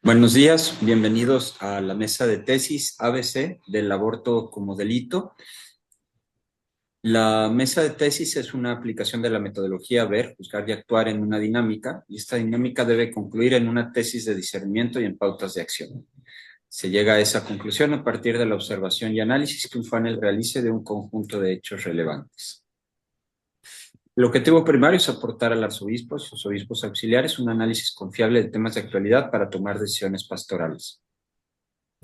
Buenos días, bienvenidos a la mesa de tesis ABC del aborto como delito. La mesa de tesis es una aplicación de la metodología ver, juzgar y actuar en una dinámica, y esta dinámica debe concluir en una tesis de discernimiento y en pautas de acción. Se llega a esa conclusión a partir de la observación y análisis que un panel realice de un conjunto de hechos relevantes. El objetivo primario es aportar al arzobispo y sus obispos auxiliares un análisis confiable de temas de actualidad para tomar decisiones pastorales.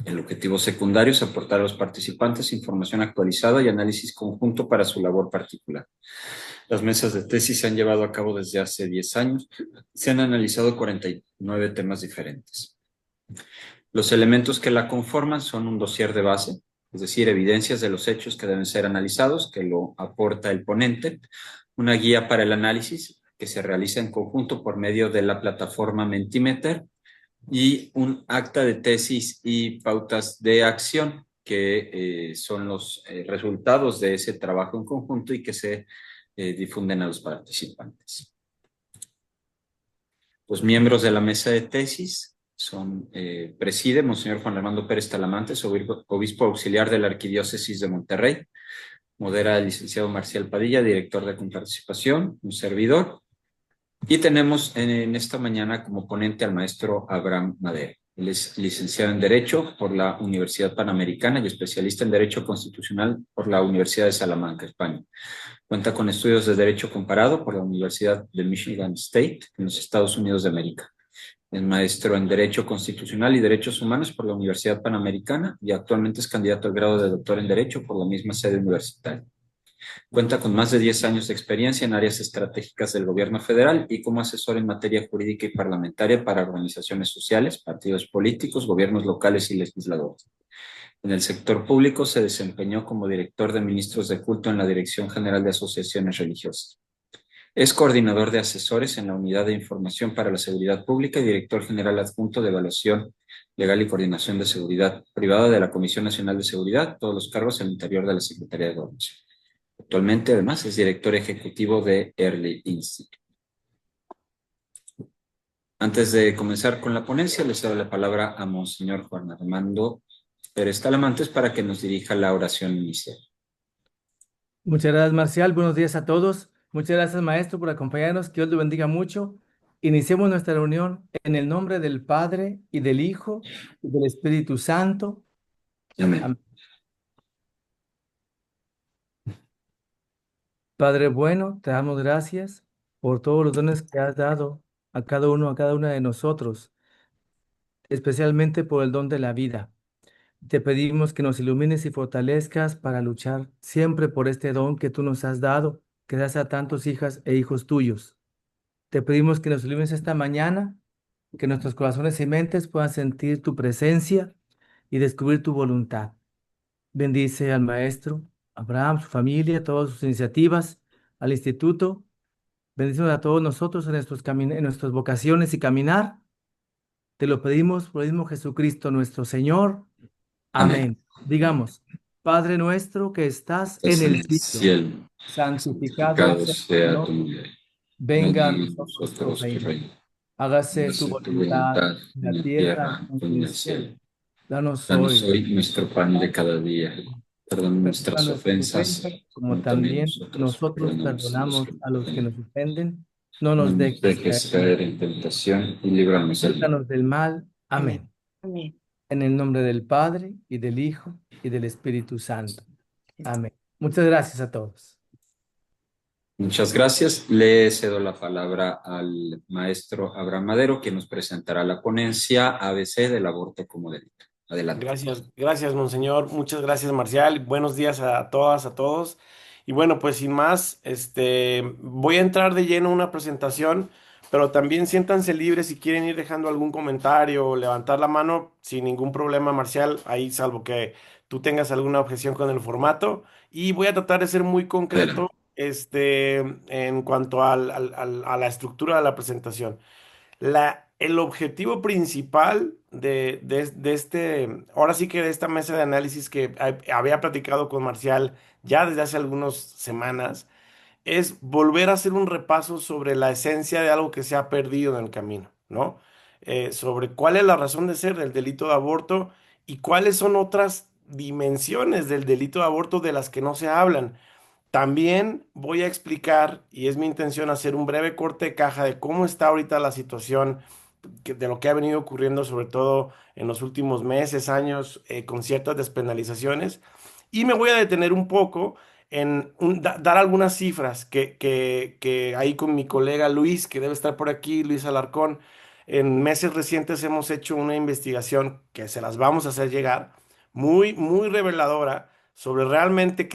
El objetivo secundario es aportar a los participantes información actualizada y análisis conjunto para su labor particular. Las mesas de tesis se han llevado a cabo desde hace 10 años. Se han analizado 49 temas diferentes. Los elementos que la conforman son un dossier de base, es decir, evidencias de los hechos que deben ser analizados, que lo aporta el ponente, una guía para el análisis, que se realiza en conjunto por medio de la plataforma Mentimeter, y un acta de tesis y pautas de acción, que son los resultados de ese trabajo en conjunto y que se difunden a los participantes. Los miembros de la mesa de tesis son, preside Monseñor Juan Armando Pérez Talamantes, obispo auxiliar de la Arquidiócesis de Monterrey; modera el licenciado Marcial Padilla, director de Comparticipación, un servidor; y tenemos en esta mañana como ponente al maestro Abraham Madero. Él es licenciado en Derecho por la Universidad Panamericana y especialista en Derecho Constitucional por la Universidad de Salamanca, España. Cuenta con estudios de Derecho Comparado por la Universidad de Michigan State en los Estados Unidos de América. Es maestro en Derecho Constitucional y Derechos Humanos por la Universidad Panamericana y actualmente es candidato al grado de doctor en Derecho por la misma sede universitaria. Cuenta con más de 10 años de experiencia en áreas estratégicas del gobierno federal y como asesor en materia jurídica y parlamentaria para organizaciones sociales, partidos políticos, gobiernos locales y legisladores. En el sector público se desempeñó como director de ministros de culto en la Dirección General de Asociaciones Religiosas. Es coordinador de asesores en la Unidad de Información para la Seguridad Pública y director general adjunto de Evaluación Legal y Coordinación de Seguridad Privada de la Comisión Nacional de Seguridad, todos los cargos al interior de la Secretaría de Gobernación. Actualmente, además, es director ejecutivo de Early Institute. Antes de comenzar con la ponencia, les doy la palabra a Monseñor Juan Armando Pérez Talamantes para que nos dirija la oración inicial. Muchas gracias, Marcial. Buenos días a todos. Muchas gracias, maestro, por acompañarnos. Que Dios lo bendiga mucho. Iniciemos nuestra reunión en el nombre del Padre y del Hijo y del Espíritu Santo. Amén. Amén. Padre bueno, te damos gracias por todos los dones que has dado a cada uno, a cada una de nosotros, especialmente por el don de la vida. Te pedimos que nos ilumines y fortalezcas para luchar siempre por este don que tú nos has dado, que das a tantos hijas e hijos tuyos. Te pedimos que nos ilumines esta mañana, que nuestros corazones y mentes puedan sentir tu presencia y descubrir tu voluntad. Bendice al maestro Abraham, su familia, todas sus iniciativas, al instituto. Bendícenos a todos nosotros en en nuestras vocaciones y caminar. Te lo pedimos por el mismo Jesucristo nuestro Señor. Amén. Amén. Digamos, Padre nuestro que estás en Estás en el el cielo, cielo, santificado santificado sea tu sea tu nombre. nombre. Venga a Venga a nosotros tu nosotros tu reino. reino. Hágase tu Hágase tu voluntad voluntad en en la la tierra tierra como como en en el el cielo. cielo. Danos Danos hoy, hoy nuestro pan de cada día. Perdona perdona nuestras nuestras ofensas, ofensas, como como también también nosotros nosotros perdonamos a los perdonamos que nos a los que ofenden. nos ofenden. No No nos nos dejes caer dejes en caer en tentación y líbranos del mal. líbranos del mal. Amén. Amén. Amén. En el nombre del Padre, y del Hijo, y del Espíritu Santo. Amén. Muchas gracias a todos. Muchas gracias. Le cedo la palabra al maestro Abraham Madero, que nos presentará la ponencia ABC del aborto como delito. Adelante. Gracias, monseñor. Muchas gracias, Marcial. Buenos días a todas, a todos. Y bueno, pues sin más, voy a entrar de lleno a una presentación, pero también siéntanse libres si quieren ir dejando algún comentario o levantar la mano sin ningún problema, Marcial, ahí salvo que tú tengas alguna objeción con el formato. Y voy a tratar de ser muy concreto, Adelante. en cuanto a la estructura de la presentación. El objetivo principal de ahora sí que de esta mesa de análisis que había platicado con Marcial ya desde hace algunas semanas, es volver a hacer un repaso sobre la esencia de algo que se ha perdido en el camino, ¿no? sobre cuál es la razón de ser del delito de aborto y cuáles son otras dimensiones del delito de aborto de las que no se hablan. También voy a explicar, y es mi intención hacer un breve corte de caja de cómo está ahorita la situación de lo que ha venido ocurriendo, sobre todo en los últimos meses, años, con ciertas despenalizaciones. Y me voy a detener un poco en dar algunas cifras que ahí con mi colega Luis, que debe estar por aquí, Luis Alarcón, en meses recientes hemos hecho una investigación que se las vamos a hacer llegar, muy, muy reveladora sobre realmente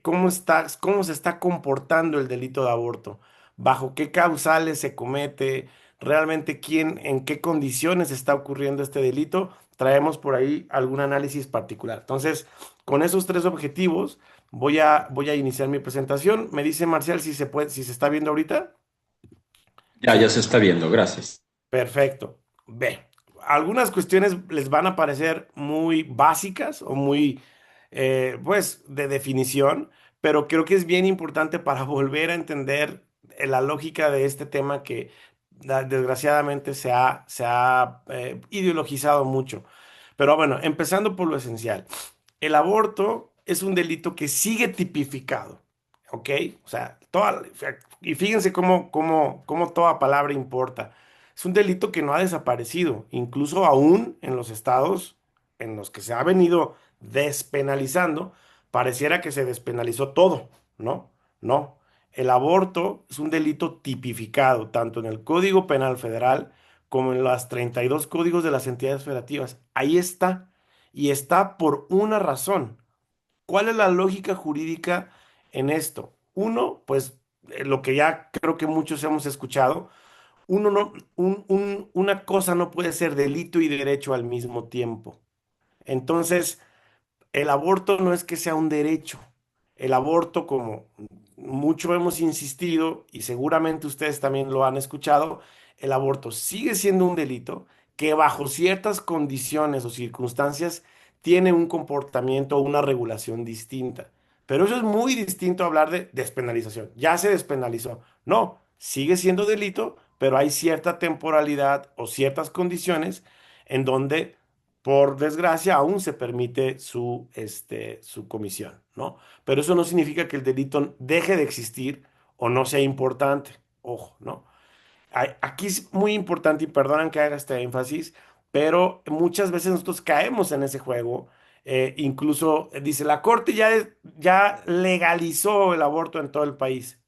cómo se está comportando el delito de aborto, bajo qué causales se comete, realmente quién, en qué condiciones está ocurriendo este delito. Traemos por ahí algún análisis particular. Entonces, con esos tres objetivos, voy a iniciar mi presentación. Me dice Marcial si se puede, si se está viendo ahorita. Ya se está viendo, gracias. Perfecto. Ve, algunas cuestiones les van a parecer muy básicas o muy, pues, de definición, pero creo que es bien importante para volver a entender la lógica de este tema que desgraciadamente se ha ideologizado mucho. Pero bueno, empezando por lo esencial. El aborto es un delito que sigue tipificado, ¿ok? O sea, y fíjense cómo toda palabra importa. Es un delito que no ha desaparecido, incluso aún en los estados en los que se ha venido despenalizando, pareciera que se despenalizó todo, ¿no? No. El aborto es un delito tipificado, tanto en el Código Penal Federal como en los 32 códigos de las entidades federativas. Ahí está. Y está por una razón. ¿Cuál es la lógica jurídica en esto? Uno, pues lo que ya creo que muchos hemos escuchado, uno no, una cosa no puede ser delito y derecho al mismo tiempo. Entonces, el aborto no es que sea un derecho. El aborto, como mucho hemos insistido, y seguramente ustedes también lo han escuchado, el aborto sigue siendo un delito que bajo ciertas condiciones o circunstancias tiene un comportamiento o una regulación distinta. Pero eso es muy distinto a hablar de despenalización. Ya se despenalizó. No, sigue siendo delito, pero hay cierta temporalidad o ciertas condiciones en donde por desgracia, aún se permite su comisión, ¿no? Pero eso no significa que el delito deje de existir o no sea importante. Ojo, ¿no? Aquí es muy importante, y perdonan que haga este énfasis, pero muchas veces nosotros caemos en ese juego. Incluso dice, la Corte ya legalizó el aborto en todo el país.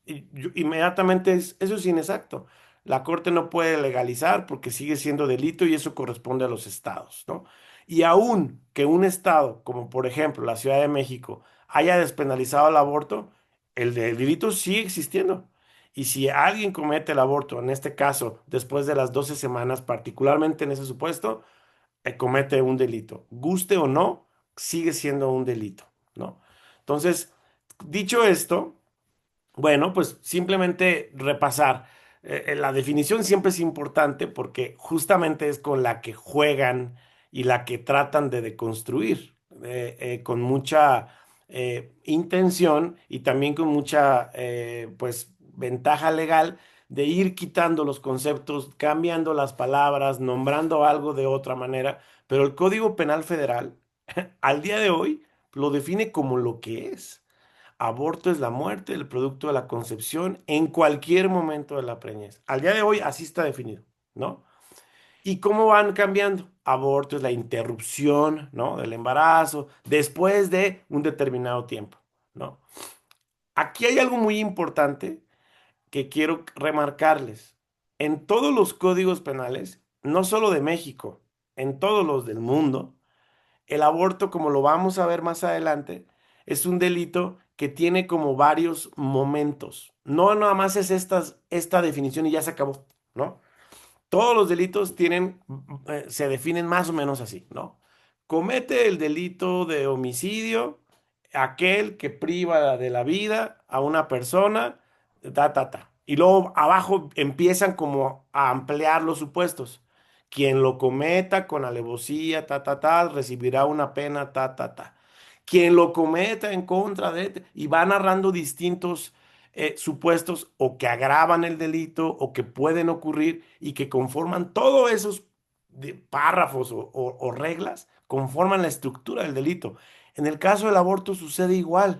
Inmediatamente eso es inexacto. La Corte no puede legalizar porque sigue siendo delito y eso corresponde a los estados, ¿no? Y aún que un estado, como por ejemplo la Ciudad de México, haya despenalizado el aborto, el delito sigue existiendo. Y si alguien comete el aborto, en este caso, después de las 12 semanas, particularmente en ese supuesto, comete un delito. Guste o no, sigue siendo un delito, ¿no? Entonces, dicho esto, bueno, pues simplemente repasar. La definición siempre es importante porque justamente es con la que juegan y la que tratan de deconstruir con mucha intención y también con mucha pues ventaja legal de ir quitando los conceptos, cambiando las palabras, nombrando algo de otra manera, pero el Código Penal Federal al día de hoy lo define como lo que es. Aborto es la muerte del producto de la concepción en cualquier momento de la preñez. Al día de hoy así está definido, ¿no? ¿Y cómo van cambiando? Aborto es la interrupción, ¿no? Del embarazo después de un determinado tiempo, ¿no? Aquí hay algo muy importante que quiero remarcarles. En todos los códigos penales, no solo de México, en todos los del mundo, el aborto, como lo vamos a ver más adelante, es un delito que tiene como varios momentos. No nada más es esta definición y ya se acabó, ¿no? Todos los delitos se definen más o menos así, ¿no? Comete el delito de homicidio aquel que priva de la vida a una persona, ta. Y luego abajo empiezan como a ampliar los supuestos. Quien lo cometa con alevosía, recibirá una pena, ta. Quien lo cometa en contra de, y va narrando distintos supuestos o que agravan el delito o que pueden ocurrir y que conforman todos esos párrafos o reglas, conforman la estructura del delito. En el caso del aborto sucede igual.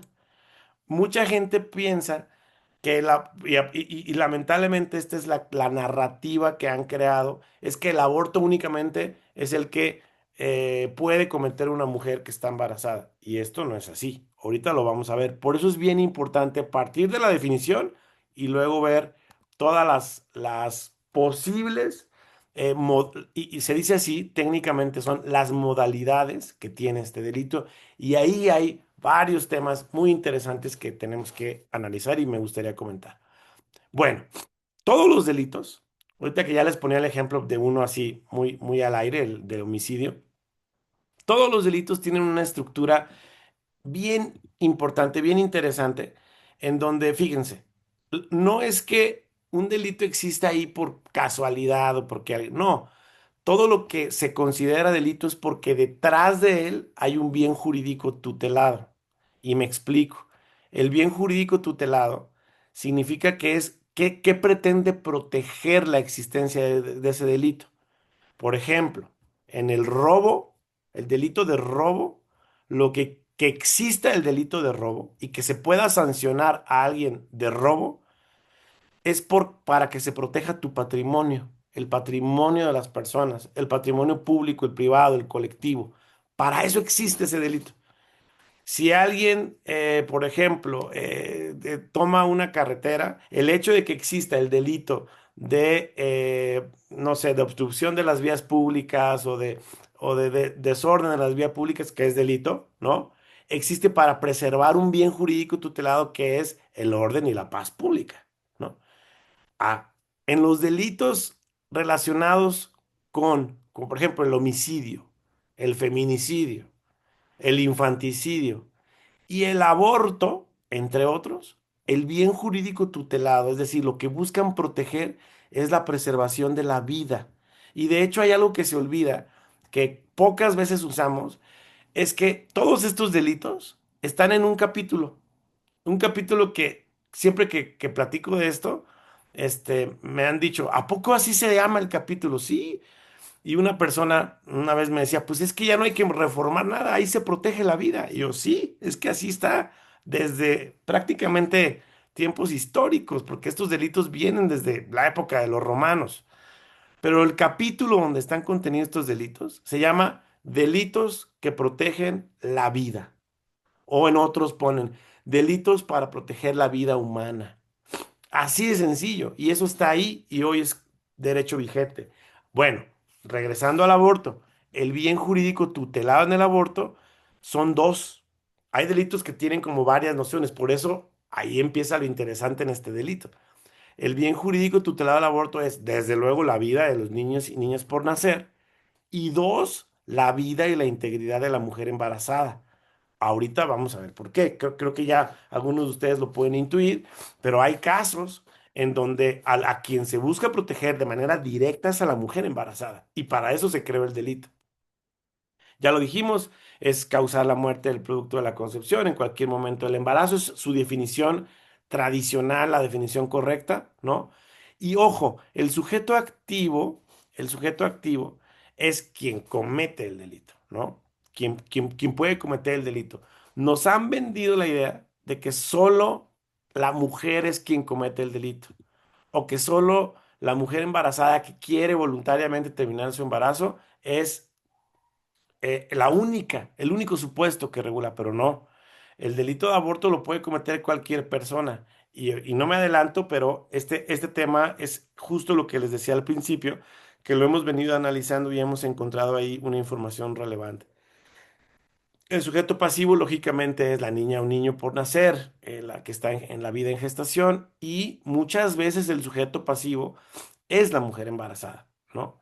Mucha gente piensa que y lamentablemente esta es la narrativa que han creado, es que el aborto únicamente es el que puede cometer una mujer que está embarazada. Y esto no es así. Ahorita lo vamos a ver. Por eso es bien importante partir de la definición y luego ver todas las posibles, y se dice así, técnicamente son las modalidades que tiene este delito. Y ahí hay varios temas muy interesantes que tenemos que analizar y me gustaría comentar. Bueno, todos los delitos, ahorita que ya les ponía el ejemplo de uno así muy, muy al aire, el de homicidio, todos los delitos tienen una estructura bien importante, bien interesante, en donde, fíjense, no es que un delito exista ahí por casualidad o porque no, todo lo que se considera delito es porque detrás de él hay un bien jurídico tutelado. Y me explico. El bien jurídico tutelado significa que es que pretende proteger la existencia de ese delito. Por ejemplo, en el robo, el delito de robo, que exista el delito de robo y que se pueda sancionar a alguien de robo es para que se proteja tu patrimonio, el patrimonio de las personas, el patrimonio público, el privado, el colectivo. Para eso existe ese delito. Si alguien, por ejemplo, toma una carretera, el hecho de que exista el delito de, no sé, de obstrucción de las vías públicas o de desorden de las vías públicas, que es delito, ¿no? Existe para preservar un bien jurídico tutelado que es el orden y la paz pública, ¿no? Ah, en los delitos relacionados con, por ejemplo, el homicidio, el feminicidio, el infanticidio y el aborto, entre otros, el bien jurídico tutelado, es decir, lo que buscan proteger es la preservación de la vida. Y de hecho hay algo que se olvida, que pocas veces usamos, es que todos estos delitos están en un capítulo que siempre que platico de esto, me han dicho, ¿a poco así se llama el capítulo? Sí. Y una persona una vez me decía, pues es que ya no hay que reformar nada, ahí se protege la vida. Y yo, sí, es que así está desde prácticamente tiempos históricos, porque estos delitos vienen desde la época de los romanos. Pero el capítulo donde están contenidos estos delitos se llama Delitos que protegen la vida. O en otros ponen delitos para proteger la vida humana. Así de sencillo. Y eso está ahí y hoy es derecho vigente. Bueno, regresando al aborto, el bien jurídico tutelado en el aborto son dos. Hay delitos que tienen como varias nociones, por eso ahí empieza lo interesante en este delito. El bien jurídico tutelado al aborto es, desde luego, la vida de los niños y niñas por nacer. Y dos, la vida y la integridad de la mujer embarazada. Ahorita vamos a ver por qué. Creo que ya algunos de ustedes lo pueden intuir, pero hay casos en donde a quien se busca proteger de manera directa es a la mujer embarazada. Y para eso se creó el delito. Ya lo dijimos, es causar la muerte del producto de la concepción en cualquier momento del embarazo. Es su definición tradicional, la definición correcta, ¿no? Y ojo, el sujeto activo es quien comete el delito, ¿no? Quien puede cometer el delito. Nos han vendido la idea de que solo la mujer es quien comete el delito, o que solo la mujer embarazada que quiere voluntariamente terminar su embarazo es el único supuesto que regula, pero no. El delito de aborto lo puede cometer cualquier persona. Y no me adelanto, pero este tema es justo lo que les decía al principio, que lo hemos venido analizando y hemos encontrado ahí una información relevante. El sujeto pasivo, lógicamente, es la niña o niño por nacer, la que está en la vida en gestación, y muchas veces el sujeto pasivo es la mujer embarazada, ¿no?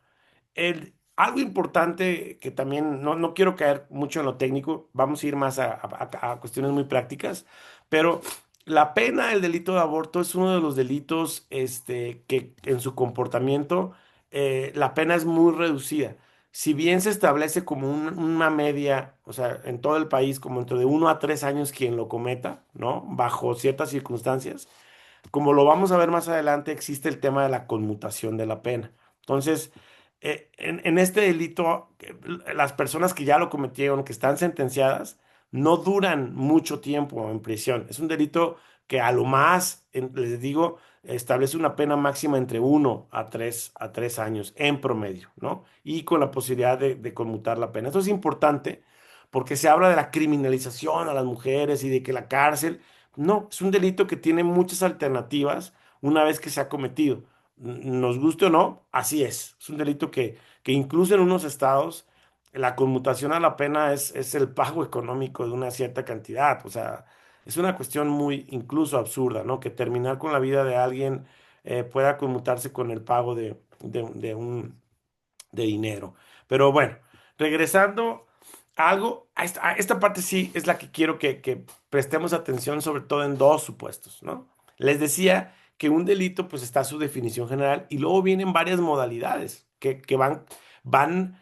Algo importante que también no quiero caer mucho en lo técnico, vamos a ir más a cuestiones muy prácticas, pero la pena del delito de aborto es uno de los delitos que en su comportamiento la pena es muy reducida. Si bien se establece como una media, o sea, en todo el país, como entre de 1 a 3 años quien lo cometa, ¿no? Bajo ciertas circunstancias. como lo vamos a ver más adelante, existe el tema de la conmutación de la pena. Entonces, en este delito, las personas que ya lo cometieron, que están sentenciadas, no duran mucho tiempo en prisión. Es un delito que a lo más, les digo, establece una pena máxima entre 1 a 3 años en promedio, ¿no? Y con la posibilidad de conmutar la pena. Esto es importante porque se habla de la criminalización a las mujeres y de que la cárcel, no, es un delito que tiene muchas alternativas una vez que se ha cometido. Nos guste o no, así es. Es un delito que incluso en unos estados la conmutación a la pena es el pago económico de una cierta cantidad. O sea, es una cuestión muy incluso absurda, ¿no? Que terminar con la vida de alguien pueda conmutarse con el pago de dinero. Pero bueno, regresando a algo, a esta parte sí es la que quiero que prestemos atención, sobre todo en dos supuestos, ¿no? Les decía que un delito pues está su definición general y luego vienen varias modalidades que van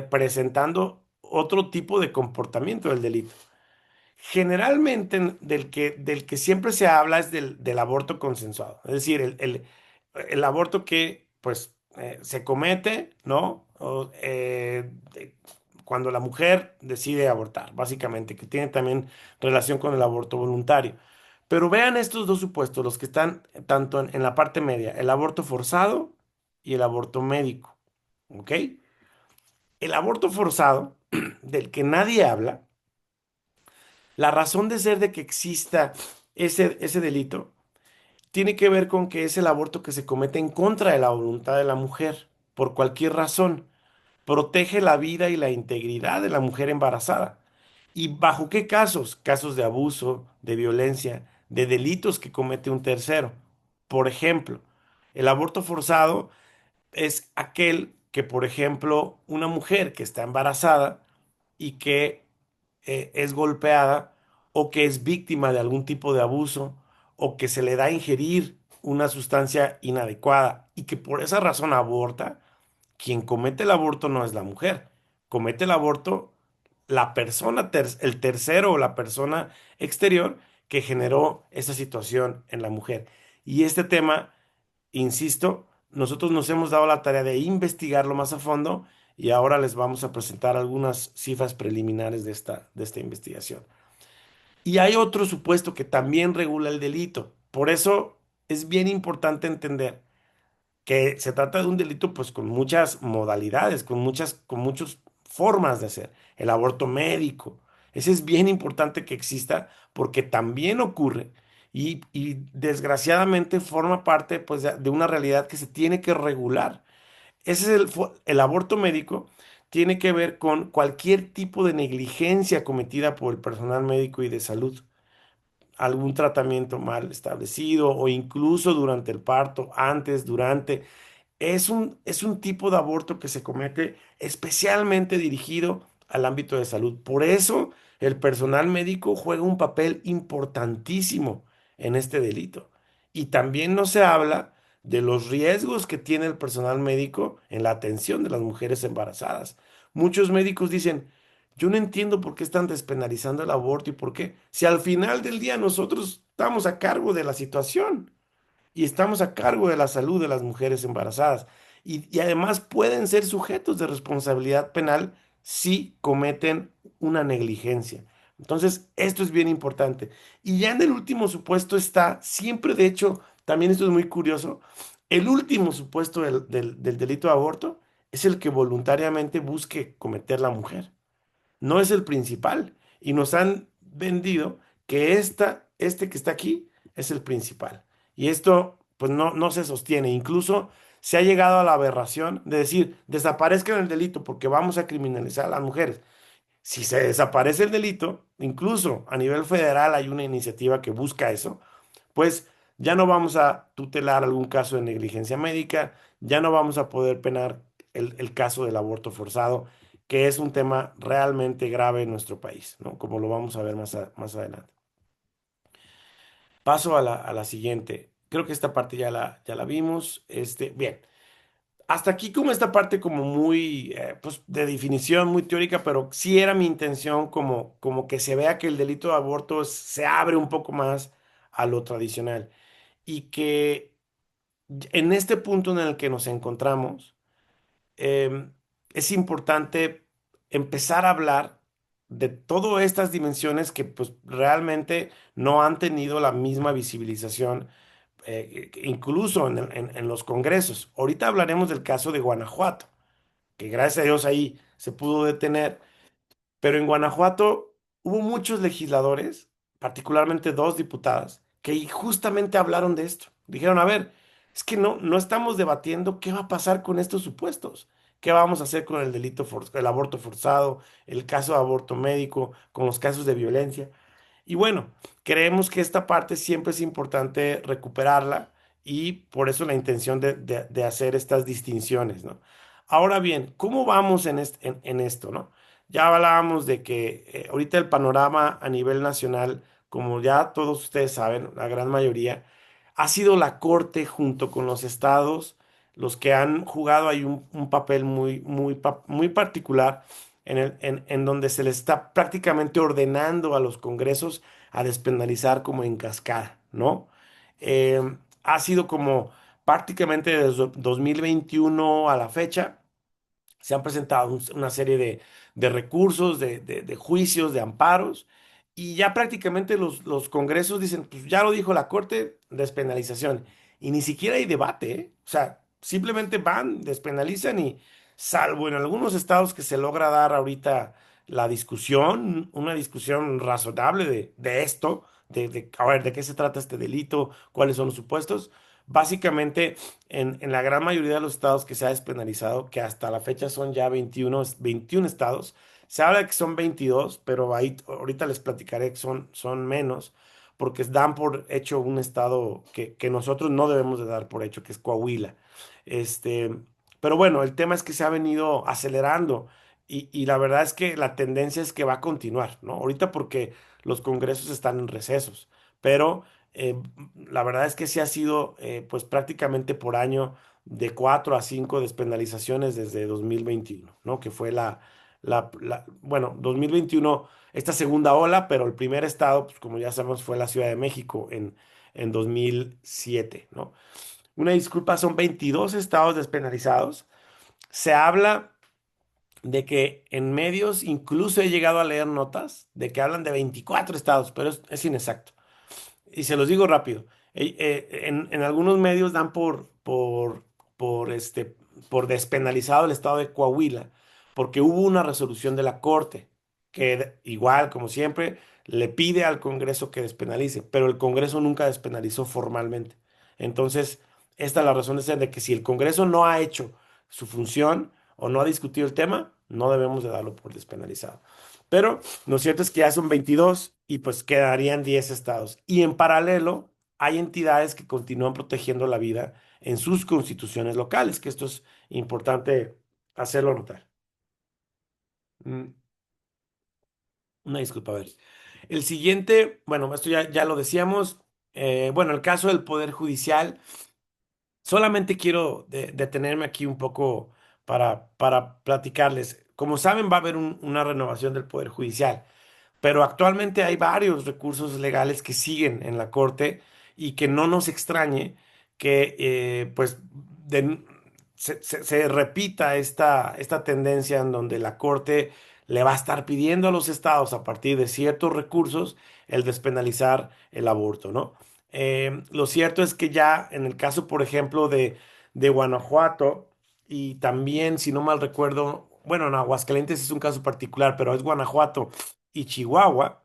presentando otro tipo de comportamiento del delito. Generalmente del que siempre se habla es del aborto consensuado, es decir, el aborto que pues se comete, ¿no? Cuando la mujer decide abortar, básicamente, que tiene también relación con el aborto voluntario. Pero vean estos dos supuestos, los que están tanto en la parte media, el aborto forzado y el aborto médico, ¿ok? El aborto forzado, del que nadie habla, la razón de ser de que exista ese delito tiene que ver con que es el aborto que se comete en contra de la voluntad de la mujer, por cualquier razón. Protege la vida y la integridad de la mujer embarazada. ¿Y bajo qué casos? Casos de abuso, de violencia, de delitos que comete un tercero. Por ejemplo, el aborto forzado es aquel que, por ejemplo, una mujer que está embarazada y que es golpeada o que es víctima de algún tipo de abuso o que se le da a ingerir una sustancia inadecuada y que por esa razón aborta, quien comete el aborto no es la mujer, comete el aborto la persona, el tercero o la persona exterior que generó esa situación en la mujer. Y este tema, insisto, nosotros nos hemos dado la tarea de investigarlo más a fondo y ahora les vamos a presentar algunas cifras preliminares de esta investigación. Y hay otro supuesto que también regula el delito. Por eso es bien importante entender que se trata de un delito pues con muchas modalidades, con muchas formas de hacer. El aborto médico. Ese es bien importante que exista porque también ocurre y desgraciadamente forma parte pues de una realidad que se tiene que regular. Ese es el aborto médico tiene que ver con cualquier tipo de negligencia cometida por el personal médico y de salud, algún tratamiento mal establecido o incluso durante el parto, antes, durante. Es un tipo de aborto que se comete especialmente dirigido al ámbito de salud. Por eso el personal médico juega un papel importantísimo en este delito. Y también no se habla de los riesgos que tiene el personal médico en la atención de las mujeres embarazadas. Muchos médicos dicen, yo no entiendo por qué están despenalizando el aborto y por qué, si al final del día nosotros estamos a cargo de la situación y estamos a cargo de la salud de las mujeres embarazadas. Y además pueden ser sujetos de responsabilidad penal si cometen una negligencia. Entonces, esto es bien importante. Y ya en el último supuesto está, siempre de hecho, también esto es muy curioso, el último supuesto del delito de aborto es el que voluntariamente busque cometer la mujer, no es el principal. Y nos han vendido que este que está aquí es el principal. Y esto, pues no se sostiene. Incluso se ha llegado a la aberración de decir, desaparezcan el delito porque vamos a criminalizar a las mujeres. Si se desaparece el delito, incluso a nivel federal hay una iniciativa que busca eso, pues ya no vamos a tutelar algún caso de negligencia médica, ya no vamos a poder penar el caso del aborto forzado, que es un tema realmente grave en nuestro país, ¿no? Como lo vamos a ver más adelante. Paso a la siguiente. Creo que esta parte ya la vimos. Bien, hasta aquí como esta parte como muy, pues de definición, muy teórica, pero sí era mi intención como que se vea que el delito de aborto se abre un poco más a lo tradicional. y que en este punto en el que nos encontramos, em, es importante empezar a hablar de todas estas dimensiones que pues realmente no han tenido la misma visibilización, incluso en los congresos. Ahorita hablaremos del caso de Guanajuato, que gracias a Dios ahí se pudo detener, pero en Guanajuato hubo muchos legisladores, particularmente dos diputadas, que justamente hablaron de esto. Dijeron, a ver, es que no estamos debatiendo qué va a pasar con estos supuestos. ¿Qué vamos a hacer con el delito, el aborto forzado, el caso de aborto médico, con los casos de violencia? Y bueno, creemos que esta parte siempre es importante recuperarla y por eso la intención de hacer estas distinciones, ¿no? Ahora bien, ¿cómo vamos en esto, ¿no? Ya hablábamos de que ahorita el panorama a nivel nacional, como ya todos ustedes saben, la gran mayoría, ha sido la Corte junto con los estados los que han jugado ahí un papel muy particular en donde se le está prácticamente ordenando a los congresos a despenalizar como en cascada, ¿no? Ha sido como prácticamente desde 2021 a la fecha se han presentado una serie de recursos, de juicios, de amparos, y ya prácticamente los congresos dicen, pues ya lo dijo la Corte, despenalización. Y ni siquiera hay debate, ¿eh? O sea, simplemente van, despenalizan y salvo en algunos estados que se logra dar ahorita la discusión, una discusión razonable de esto, a ver, de qué se trata este delito, cuáles son los supuestos. Básicamente, en la gran mayoría de los estados que se ha despenalizado, que hasta la fecha son ya 21 estados, se habla de que son 22, pero ahí ahorita les platicaré que son menos, porque dan por hecho un estado que nosotros no debemos de dar por hecho, que es Coahuila. Este, pero bueno, el tema es que se ha venido acelerando y la verdad es que la tendencia es que va a continuar, ¿no? Ahorita porque los congresos están en recesos, pero la verdad es que sí ha sido pues prácticamente por año de 4 a 5 despenalizaciones desde 2021, ¿no? Que fue bueno, 2021, esta segunda ola, pero el primer estado, pues como ya sabemos, fue la Ciudad de México en 2007, ¿no? Una disculpa, son 22 estados despenalizados. Se habla de que en medios, incluso he llegado a leer notas de que hablan de 24 estados, pero es inexacto. Y se los digo rápido. En algunos medios dan por, este, por despenalizado el estado de Coahuila, porque hubo una resolución de la Corte que igual, como siempre, le pide al Congreso que despenalice, pero el Congreso nunca despenalizó formalmente. Entonces, esta es la razón de ser de que si el Congreso no ha hecho su función o no ha discutido el tema, no debemos de darlo por despenalizado. Pero lo cierto es que ya son 22 y pues quedarían 10 estados. Y en paralelo, hay entidades que continúan protegiendo la vida en sus constituciones locales, que esto es importante hacerlo notar. Mm, Una disculpa, a ver. El siguiente, bueno, esto ya lo decíamos. Bueno, el caso del Poder Judicial, solamente quiero detenerme aquí un poco para platicarles. Como saben, va a haber una renovación del Poder Judicial. Pero actualmente hay varios recursos legales que siguen en la Corte y que no nos extrañe que pues se repita esta tendencia en donde la Corte le va a estar pidiendo a los estados a partir de ciertos recursos el despenalizar el aborto, ¿no? Lo cierto es que ya en el caso, por ejemplo, de Guanajuato y también, si no mal recuerdo, bueno, en Aguascalientes es un caso particular, pero es Guanajuato y Chihuahua,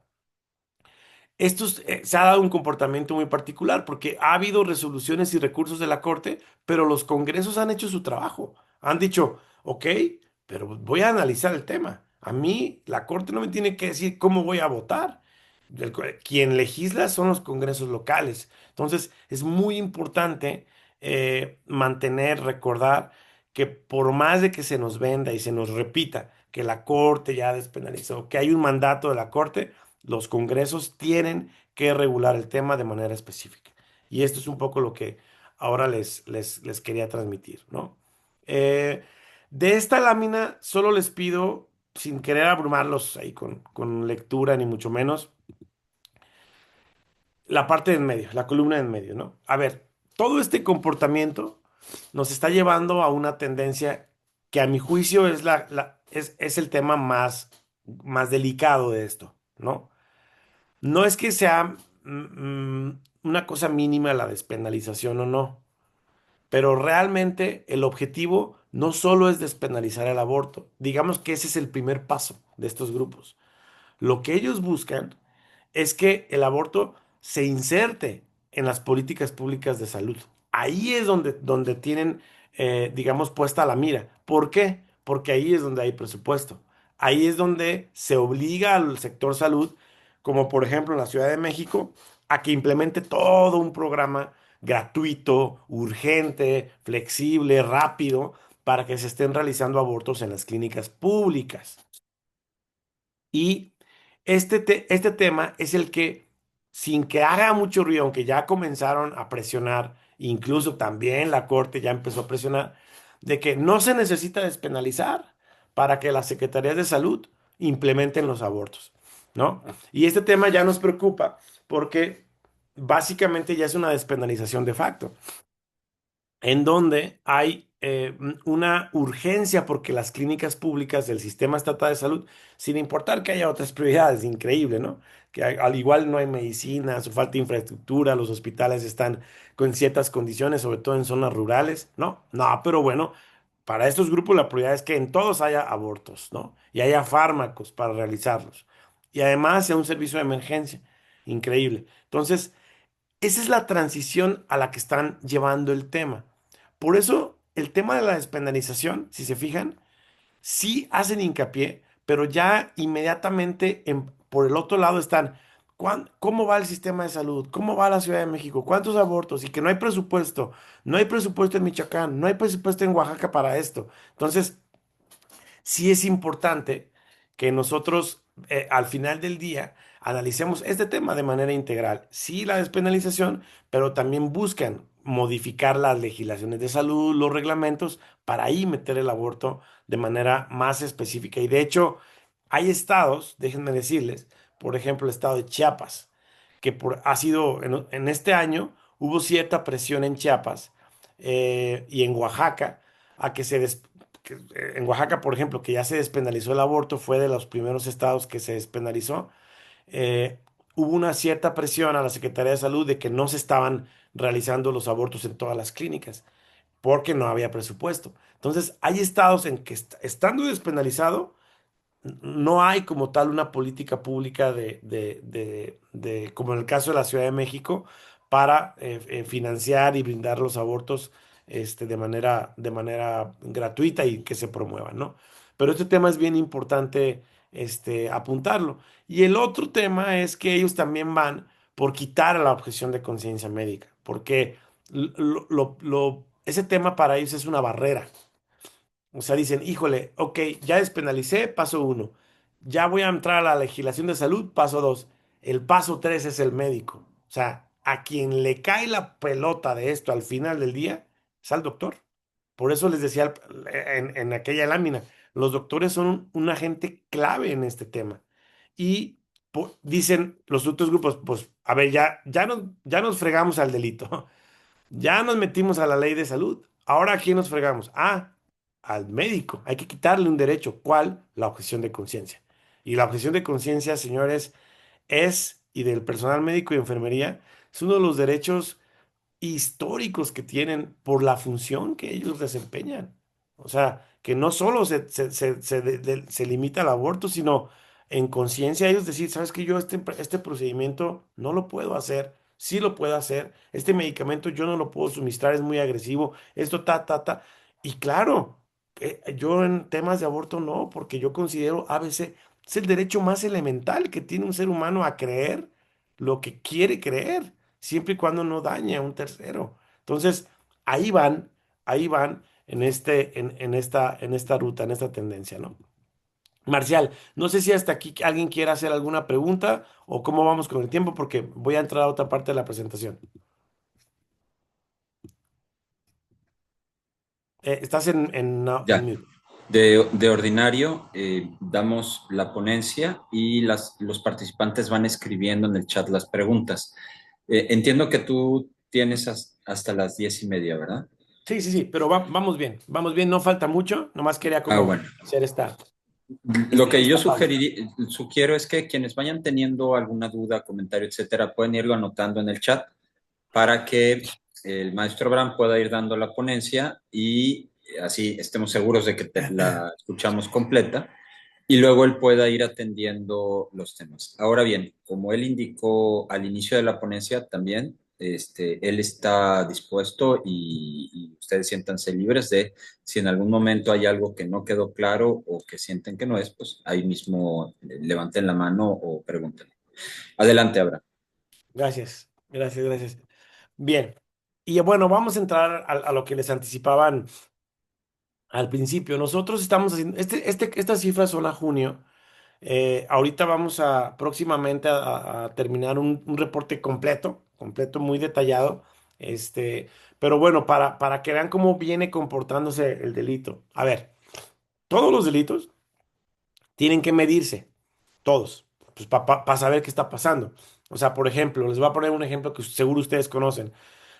se ha dado un comportamiento muy particular porque ha habido resoluciones y recursos de la Corte, pero los congresos han hecho su trabajo. Han dicho, ok, pero voy a analizar el tema. A mí la Corte no me tiene que decir cómo voy a votar. Quien legisla son los congresos locales. Entonces, es muy importante recordar que por más de que se nos venda y se nos repita que la Corte ya despenalizó, que hay un mandato de la Corte, los congresos tienen que regular el tema de manera específica. Y esto es un poco lo que ahora les quería transmitir, ¿no? Eh, de esta lámina solo les pido, sin querer abrumarlos ahí con lectura ni mucho menos, la parte de en medio, la columna de en medio, ¿no? A ver, todo este comportamiento nos está llevando a una tendencia que a mi juicio es, es el tema más delicado de esto, ¿no? No es que sea una cosa mínima la despenalización o no, pero realmente el objetivo no solo es despenalizar el aborto, digamos que ese es el primer paso de estos grupos. Lo que ellos buscan es que el aborto se inserte en las políticas públicas de salud. Ahí es donde tienen, digamos, puesta la mira. ¿Por qué? Porque ahí es donde hay presupuesto. Ahí es donde se obliga al sector salud, como por ejemplo en la Ciudad de México, a que implemente todo un programa gratuito, urgente, flexible, rápido, para que se estén realizando abortos en las clínicas públicas. Y este tema es el que, sin que haga mucho ruido, aunque ya comenzaron a presionar, incluso también la Corte ya empezó a presionar, de que no se necesita despenalizar para que las secretarías de salud implementen los abortos, ¿no? Y este tema ya nos preocupa porque básicamente ya es una despenalización de facto en donde hay una urgencia porque las clínicas públicas del sistema estatal de salud, sin importar que haya otras prioridades, increíble, ¿no? Que al igual no hay medicinas o falta infraestructura, los hospitales están con ciertas condiciones, sobre todo en zonas rurales, ¿no? No, pero bueno, para estos grupos la prioridad es que en todos haya abortos, ¿no? Y haya fármacos para realizarlos. Y además sea un servicio de emergencia, increíble. Entonces, esa es la transición a la que están llevando el tema. Por eso, el tema de la despenalización, si se fijan, sí hacen hincapié, pero ya inmediatamente por el otro lado están, ¿cómo va el sistema de salud? ¿Cómo va la Ciudad de México? ¿Cuántos abortos? Y que no hay presupuesto. No hay presupuesto en Michoacán, no hay presupuesto en Oaxaca para esto. Entonces, sí es importante que nosotros al final del día analicemos este tema de manera integral. Sí, la despenalización, pero también buscan modificar las legislaciones de salud, los reglamentos, para ahí meter el aborto de manera más específica. Y de hecho, hay estados, déjenme decirles, por ejemplo, el estado de Chiapas, que ha sido en este año hubo cierta presión en Chiapas y en Oaxaca a que en Oaxaca, por ejemplo, que ya se despenalizó el aborto, fue de los primeros estados que se despenalizó, eh, hubo una cierta presión a la Secretaría de Salud de que no se estaban realizando los abortos en todas las clínicas, porque no había presupuesto. Entonces, hay estados en que estando despenalizado, no hay como tal una política pública como en el caso de la Ciudad de México, para financiar y brindar los abortos de manera gratuita y que se promuevan, ¿no? Pero este tema es bien importante apuntarlo. Y el otro tema es que ellos también van por quitar la objeción de conciencia médica, porque ese tema para ellos es una barrera. O sea, dicen, híjole, ok, ya despenalicé, paso uno. Ya voy a entrar a la legislación de salud, paso dos. El paso tres es el médico. O sea, a quien le cae la pelota de esto al final del día es al doctor. Por eso les decía en aquella lámina, los doctores son un agente clave en este tema. Y dicen los otros grupos, pues, a ver, ya nos fregamos al delito. Ya nos metimos a la ley de salud. Ahora, ¿a quién nos fregamos? Ah, al médico. Hay que quitarle un derecho. ¿Cuál? La objeción de conciencia. Y la objeción de conciencia, señores, y del personal médico y enfermería, es uno de los derechos históricos que tienen por la función que ellos desempeñan. O sea, que no solo se limita al aborto, sino en conciencia ellos decir, sabes que yo este procedimiento no lo puedo hacer, sí lo puedo hacer, este medicamento yo no lo puedo suministrar, es muy agresivo, esto, ta, ta, ta. Y claro, yo en temas de aborto no, porque yo considero a veces es el derecho más elemental que tiene un ser humano a creer lo que quiere creer siempre y cuando no dañe a un tercero. Entonces, ahí van en esta ruta, en esta tendencia, ¿no? Marcial, no sé si hasta aquí alguien quiera hacer alguna pregunta o cómo vamos con el tiempo, porque voy a entrar a otra parte de la presentación. Estás en Ya. mute. De ordinario, damos la ponencia y los participantes van escribiendo en el chat las preguntas. Entiendo que tú tienes hasta las 10:30, ¿verdad? Sí, sí, sí, pero vamos bien, no falta mucho, nomás quería Ah, como bueno. hacer Lo que yo esta pausa. sugiero es que quienes vayan teniendo alguna duda, comentario, etcétera, pueden irlo anotando en el chat para que el maestro Abraham pueda ir dando la ponencia y así estemos seguros de que la escuchamos completa y luego él pueda ir atendiendo los temas. Ahora bien, como él indicó al inicio de la ponencia también, él está dispuesto y ustedes siéntanse libres de si en algún momento hay algo que no quedó claro o que sienten que no es, pues ahí mismo levanten la mano o pregunten. Adelante, Abraham. Gracias, gracias, gracias. Bien, y bueno, vamos a entrar a lo que les anticipaban al principio. Nosotros estamos haciendo, estas cifras son a junio. Ahorita vamos a próximamente a terminar un reporte completo, muy detallado. Pero bueno, para que vean cómo viene comportándose el delito. A ver, todos los delitos tienen que medirse, todos, pues para saber qué está pasando. O sea, por ejemplo, les voy a poner un ejemplo que seguro ustedes conocen.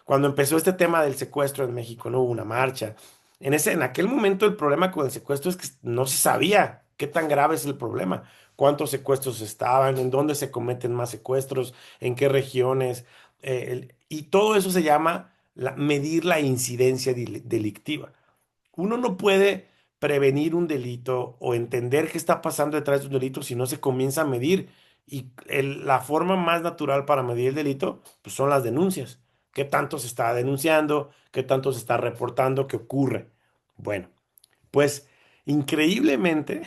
Cuando empezó este tema del secuestro en México, no hubo una marcha. En aquel momento el problema con el secuestro es que no se sabía qué tan grave es el problema, cuántos secuestros estaban, en dónde se cometen más secuestros, en qué regiones, y todo eso se llama medir la incidencia delictiva. Uno no puede prevenir un delito o entender qué está pasando detrás de un delito si no se comienza a medir. Y la forma más natural para medir el delito, pues son las denuncias. ¿Qué tanto se está denunciando? ¿Qué tanto se está reportando? ¿Qué ocurre? Bueno, pues increíblemente,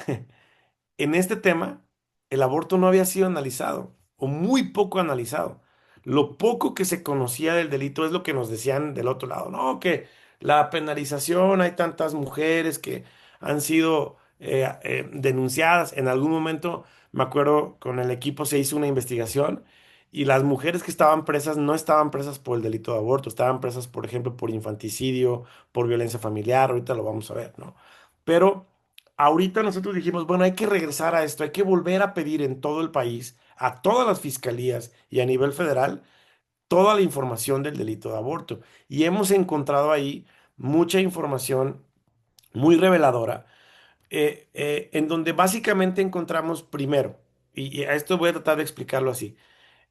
en este tema, el aborto no había sido analizado o muy poco analizado. Lo poco que se conocía del delito es lo que nos decían del otro lado. No, que la penalización, hay tantas mujeres que han sido denunciadas. En algún momento, me acuerdo, con el equipo se hizo una investigación y las mujeres que estaban presas no estaban presas por el delito de aborto, estaban presas, por ejemplo, por infanticidio, por violencia familiar. Ahorita lo vamos a ver, ¿no? Pero ahorita nosotros dijimos, bueno, hay que regresar a esto, hay que volver a pedir en todo el país, a todas las fiscalías y a nivel federal, toda la información del delito de aborto. Y hemos encontrado ahí mucha información muy reveladora, en donde básicamente encontramos primero, y a esto voy a tratar de explicarlo así,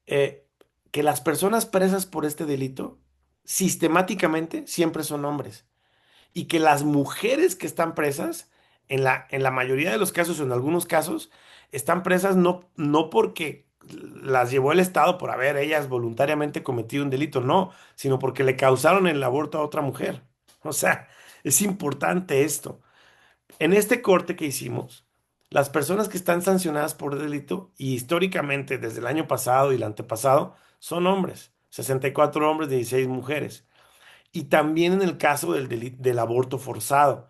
eh, que las personas presas por este delito sistemáticamente siempre son hombres y que las mujeres que están presas, en la mayoría de los casos o en algunos casos, están presas no porque las llevó el Estado por haber ellas voluntariamente cometido un delito, no, sino porque le causaron el aborto a otra mujer. O sea, es importante esto. En este corte que hicimos, las personas que están sancionadas por delito, y históricamente desde el año pasado y el antepasado, son hombres, 64 hombres, 16 mujeres. Y también en el caso del aborto forzado.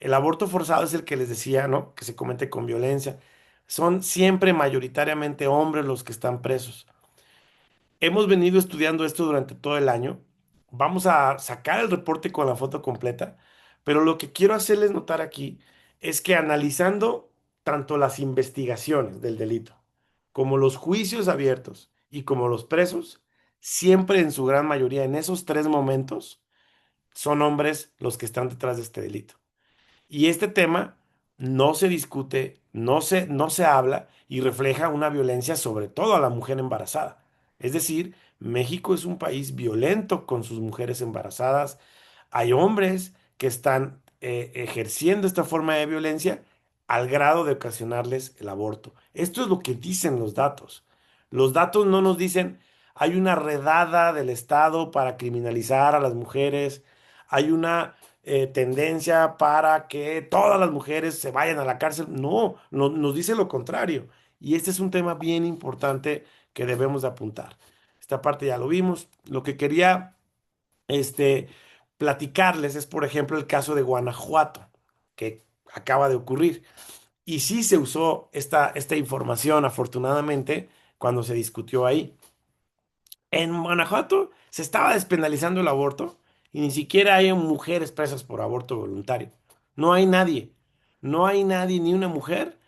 El aborto forzado es el que les decía, ¿no? Que se comete con violencia. Son siempre mayoritariamente hombres los que están presos. Hemos venido estudiando esto durante todo el año. Vamos a sacar el reporte con la foto completa, pero lo que quiero hacerles notar aquí es que analizando tanto las investigaciones del delito como los juicios abiertos y como los presos, siempre en su gran mayoría en esos tres momentos, son hombres los que están detrás de este delito. Y este tema no se discute, no se habla y refleja una violencia sobre todo a la mujer embarazada. Es decir, México es un país violento con sus mujeres embarazadas. Hay hombres que están ejerciendo esta forma de violencia al grado de ocasionarles el aborto. Esto es lo que dicen los datos. Los datos no nos dicen hay una redada del Estado para criminalizar a las mujeres, hay una tendencia para que todas las mujeres se vayan a la cárcel. No, nos dice lo contrario. Y este es un tema bien importante que debemos de apuntar. Esta parte ya lo vimos. Lo que quería este, platicarles es, por ejemplo, el caso de Guanajuato, que acaba de ocurrir. Y sí se usó esta información, afortunadamente, cuando se discutió ahí. En Guanajuato se estaba despenalizando el aborto y ni siquiera hay mujeres presas por aborto voluntario. No hay nadie. No hay nadie, ni una mujer,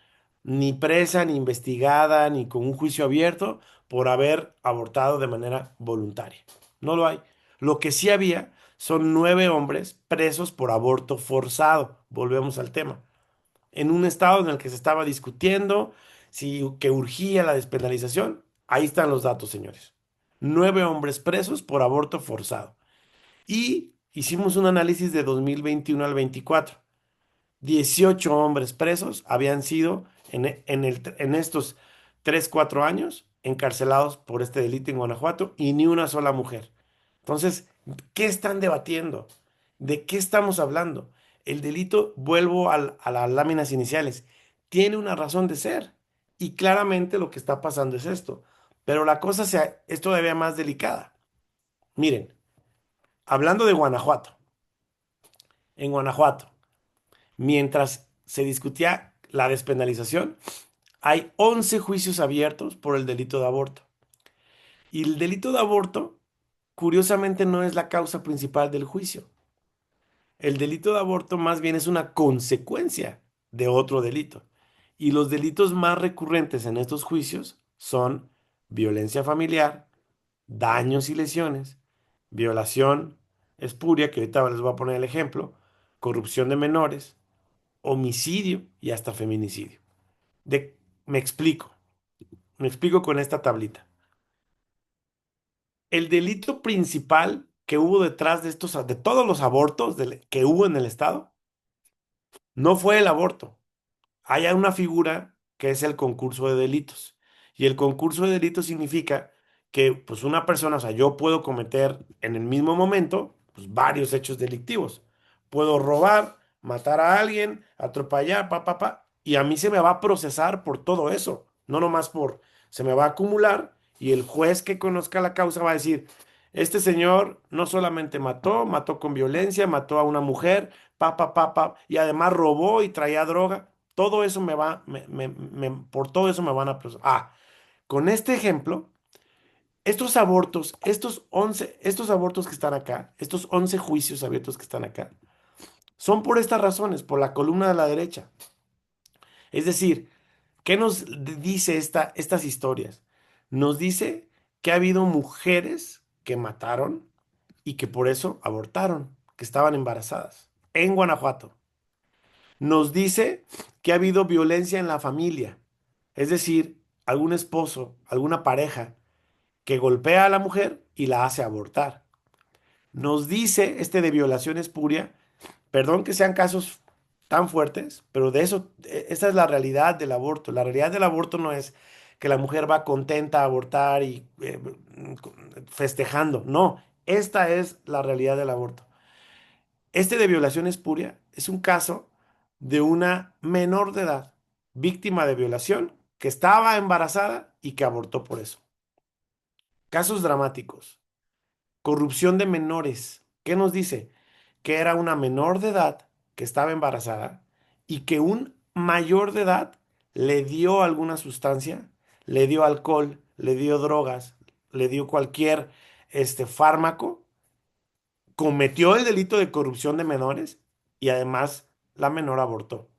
ni presa, ni investigada, ni con un juicio abierto por haber abortado de manera voluntaria. No lo hay. Lo que sí había son 9 hombres presos por aborto forzado. Volvemos al tema. En un estado en el que se estaba discutiendo si que urgía la despenalización, ahí están los datos, señores. 9 hombres presos por aborto forzado. Y hicimos un análisis de 2021 al 24. 18 hombres presos habían sido en estos 3 4 años encarcelados por este delito en Guanajuato y ni una sola mujer. Entonces, ¿qué están debatiendo? ¿De qué estamos hablando? El delito, vuelvo a las láminas iniciales, tiene una razón de ser. Y claramente lo que está pasando es esto. Pero la cosa es todavía más delicada. Miren, hablando de Guanajuato, en Guanajuato, mientras se discutía la despenalización, hay 11 juicios abiertos por el delito de aborto. Y el delito de aborto, curiosamente, no es la causa principal del juicio. El delito de aborto más bien es una consecuencia de otro delito. Y los delitos más recurrentes en estos juicios son violencia familiar, daños y lesiones, violación espuria, que ahorita les voy a poner el ejemplo, corrupción de menores, homicidio y hasta feminicidio. De, me explico, me explico con esta tablita. El delito principal que hubo detrás de estos, de todos los abortos que hubo en el estado, no fue el aborto. Hay una figura que es el concurso de delitos. Y el concurso de delitos significa que pues una persona, o sea, yo puedo cometer en el mismo momento pues, varios hechos delictivos. Puedo robar, matar a alguien, atropellar, y a mí se me va a procesar por todo eso, no nomás se me va a acumular y el juez que conozca la causa va a decir, este señor no solamente mató con violencia, mató a una mujer, y además robó y traía droga. Todo eso por todo eso me van a procesar. Con este ejemplo, estos abortos, estos abortos que están acá, estos 11 juicios abiertos que están acá, son por estas razones, por la columna de la derecha. Es decir, ¿qué nos dice estas historias? Nos dice que ha habido mujeres que mataron y que por eso abortaron, que estaban embarazadas, en Guanajuato. Nos dice que ha habido violencia en la familia, es decir, algún esposo, alguna pareja que golpea a la mujer y la hace abortar. Nos dice de violación espuria, perdón que sean casos tan fuertes, pero de eso, esa es la realidad del aborto. La realidad del aborto no es que la mujer va contenta a abortar y festejando, no, esta es la realidad del aborto. De violación espuria es un caso de una menor de edad, víctima de violación, que estaba embarazada y que abortó por eso. Casos dramáticos. Corrupción de menores. ¿Qué nos dice? Que era una menor de edad que estaba embarazada y que un mayor de edad le dio alguna sustancia, le dio alcohol, le dio drogas, le dio cualquier fármaco, cometió el delito de corrupción de menores y además la menor abortó.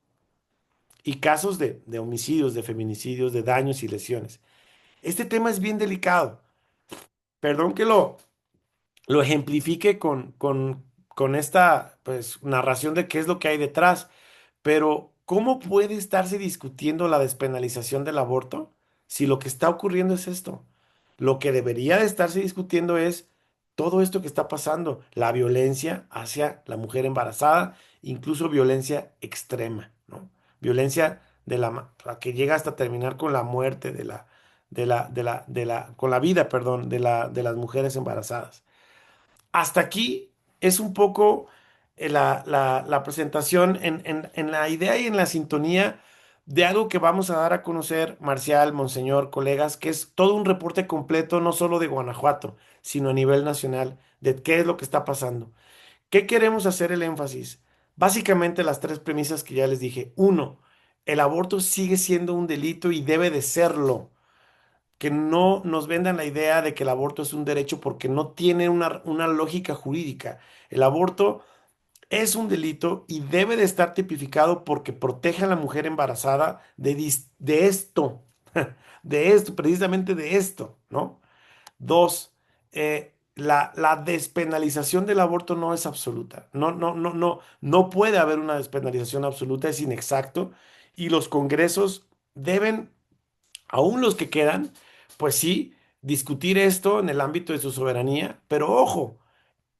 Y casos de homicidios, de feminicidios, de daños y lesiones. Este tema es bien delicado. Perdón que lo ejemplifique con esta pues, narración de qué es lo que hay detrás, pero ¿cómo puede estarse discutiendo la despenalización del aborto si lo que está ocurriendo es esto? Lo que debería de estarse discutiendo es todo esto que está pasando, la violencia hacia la mujer embarazada, incluso violencia extrema, ¿no? Violencia que llega hasta terminar con la muerte con la vida, perdón, de las mujeres embarazadas. Hasta aquí es un poco la presentación en la idea y en la sintonía de algo que vamos a dar a conocer, Marcial, Monseñor, colegas, que es todo un reporte completo, no solo de Guanajuato, sino a nivel nacional, de qué es lo que está pasando. ¿Qué queremos hacer el énfasis? Básicamente las 3 premisas que ya les dije. Uno, el aborto sigue siendo un delito y debe de serlo, que no nos vendan la idea de que el aborto es un derecho porque no tiene una lógica jurídica. El aborto es un delito y debe de estar tipificado porque protege a la mujer embarazada de esto. de esto, precisamente de esto, ¿no? Dos, la despenalización del aborto no es absoluta. No, no, no, no, no puede haber una despenalización absoluta, es inexacto. Y los congresos deben, aún los que quedan, pues sí, discutir esto en el ámbito de su soberanía, pero ojo.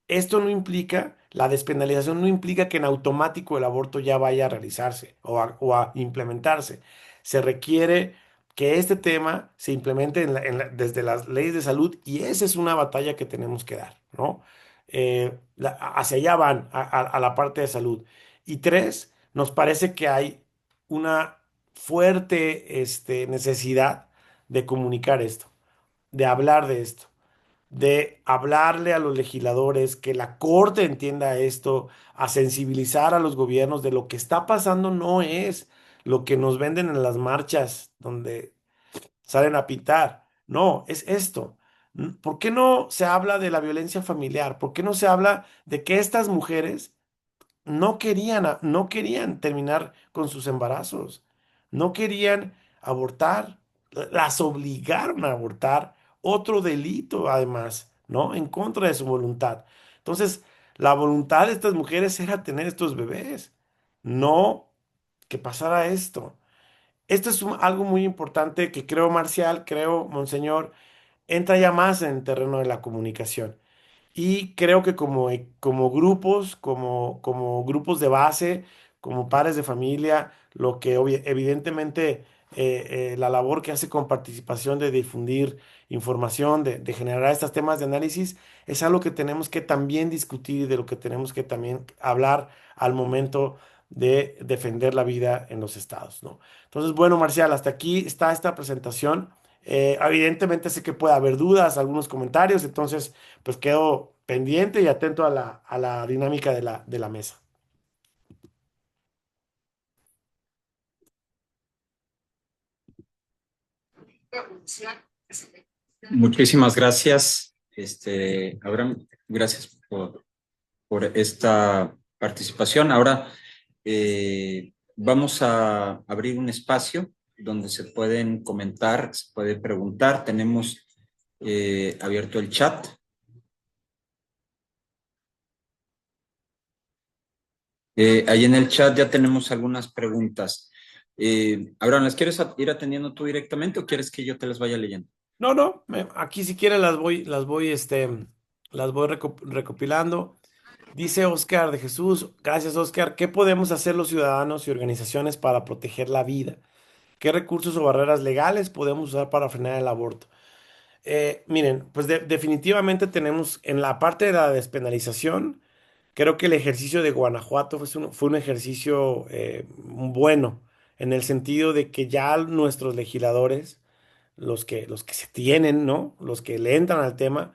Esto no implica, la despenalización no implica que en automático el aborto ya vaya a realizarse o a implementarse. Se requiere que este tema se implemente desde las leyes de salud y esa es una batalla que tenemos que dar, ¿no? Hacia allá van, a la parte de salud. Y tres, nos parece que hay una fuerte necesidad de comunicar esto, de hablar de esto, de hablarle a los legisladores, que la Corte entienda esto, a sensibilizar a los gobiernos de lo que está pasando no es lo que nos venden en las marchas donde salen a pitar. No, es esto. ¿Por qué no se habla de la violencia familiar? ¿Por qué no se habla de que estas mujeres no querían terminar con sus embarazos, no querían abortar, las obligaron a abortar, otro delito además, ¿no? En contra de su voluntad. Entonces, la voluntad de estas mujeres era tener estos bebés, no que pasara esto. Esto es algo muy importante que creo, Marcial, creo, Monseñor, entra ya más en el terreno de la comunicación. Y creo que como grupos, como grupos de base, como padres de familia, lo que evidentemente la labor que hace con participación de difundir información, de generar estos temas de análisis, es algo que tenemos que también discutir y de lo que tenemos que también hablar al momento de defender la vida en los estados, ¿no? Entonces, bueno, Marcial, hasta aquí está esta presentación. Evidentemente sé que puede haber dudas, algunos comentarios, entonces pues quedo pendiente y atento a la dinámica de la mesa. Muchísimas gracias, Abraham, gracias por esta participación. Ahora vamos a abrir un espacio donde se pueden comentar, se puede preguntar. Tenemos abierto el chat. Ahí en el chat ya tenemos algunas preguntas. Abraham, ¿las quieres ir atendiendo tú directamente o quieres que yo te las vaya leyendo? No, no, aquí si quieres las voy recopilando. Dice Oscar de Jesús, gracias Oscar, ¿qué podemos hacer los ciudadanos y organizaciones para proteger la vida? ¿Qué recursos o barreras legales podemos usar para frenar el aborto? Miren, pues definitivamente tenemos en la parte de la despenalización, creo que el ejercicio de Guanajuato fue un ejercicio bueno, en el sentido de que ya nuestros legisladores, los que se tienen, ¿no? Los que le entran al tema,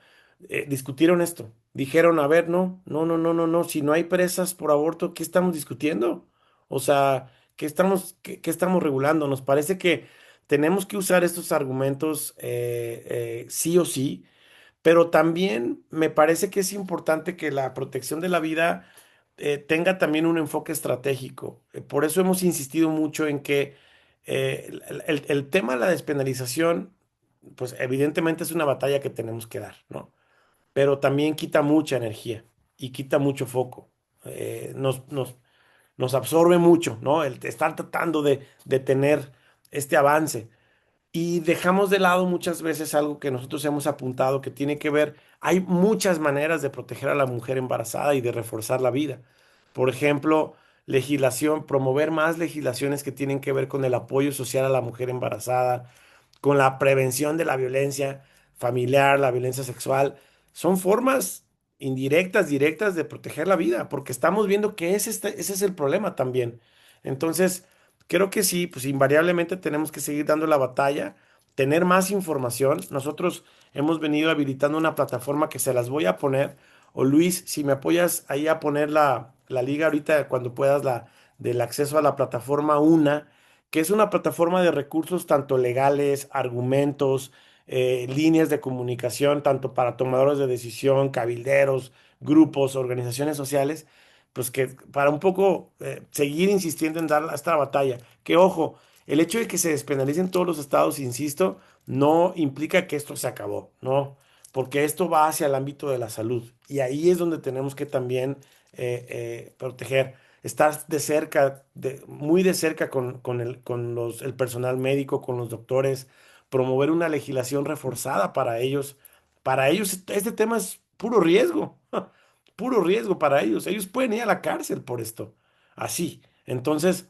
discutieron esto. Dijeron, a ver, no, no, no, no, no, no, si no hay presas por aborto, ¿qué estamos discutiendo? O sea, qué estamos regulando? Nos parece que tenemos que usar estos argumentos sí o sí, pero también me parece que es importante que la protección de la vida tenga también un enfoque estratégico. Por eso hemos insistido mucho en que el tema de la despenalización, pues evidentemente es una batalla que tenemos que dar, ¿no? Pero también quita mucha energía y quita mucho foco. Nos absorbe mucho, ¿no? El estar tratando de tener este avance. Y dejamos de lado muchas veces algo que nosotros hemos apuntado que tiene que ver, hay muchas maneras de proteger a la mujer embarazada y de reforzar la vida. Por ejemplo, legislación, promover más legislaciones que tienen que ver con el apoyo social a la mujer embarazada, con la prevención de la violencia familiar, la violencia sexual. Son formas indirectas, directas de proteger la vida, porque estamos viendo que ese es el problema también. Entonces, creo que sí, pues invariablemente tenemos que seguir dando la batalla, tener más información. Nosotros hemos venido habilitando una plataforma que se las voy a poner. O Luis, si me apoyas ahí a poner la liga ahorita cuando puedas, del acceso a la plataforma UNA, que es una plataforma de recursos tanto legales, argumentos, líneas de comunicación, tanto para tomadores de decisión, cabilderos, grupos, organizaciones sociales, pues que para un poco seguir insistiendo en dar esta batalla. Que ojo, El hecho de que se despenalicen todos los estados, insisto, no implica que esto se acabó, ¿no? Porque esto va hacia el ámbito de la salud y ahí es donde tenemos que también proteger, estar de cerca, muy de cerca con el personal médico, con los doctores, promover una legislación reforzada para ellos. Para ellos este tema es puro riesgo, puro riesgo para ellos. Ellos pueden ir a la cárcel por esto, así. Entonces,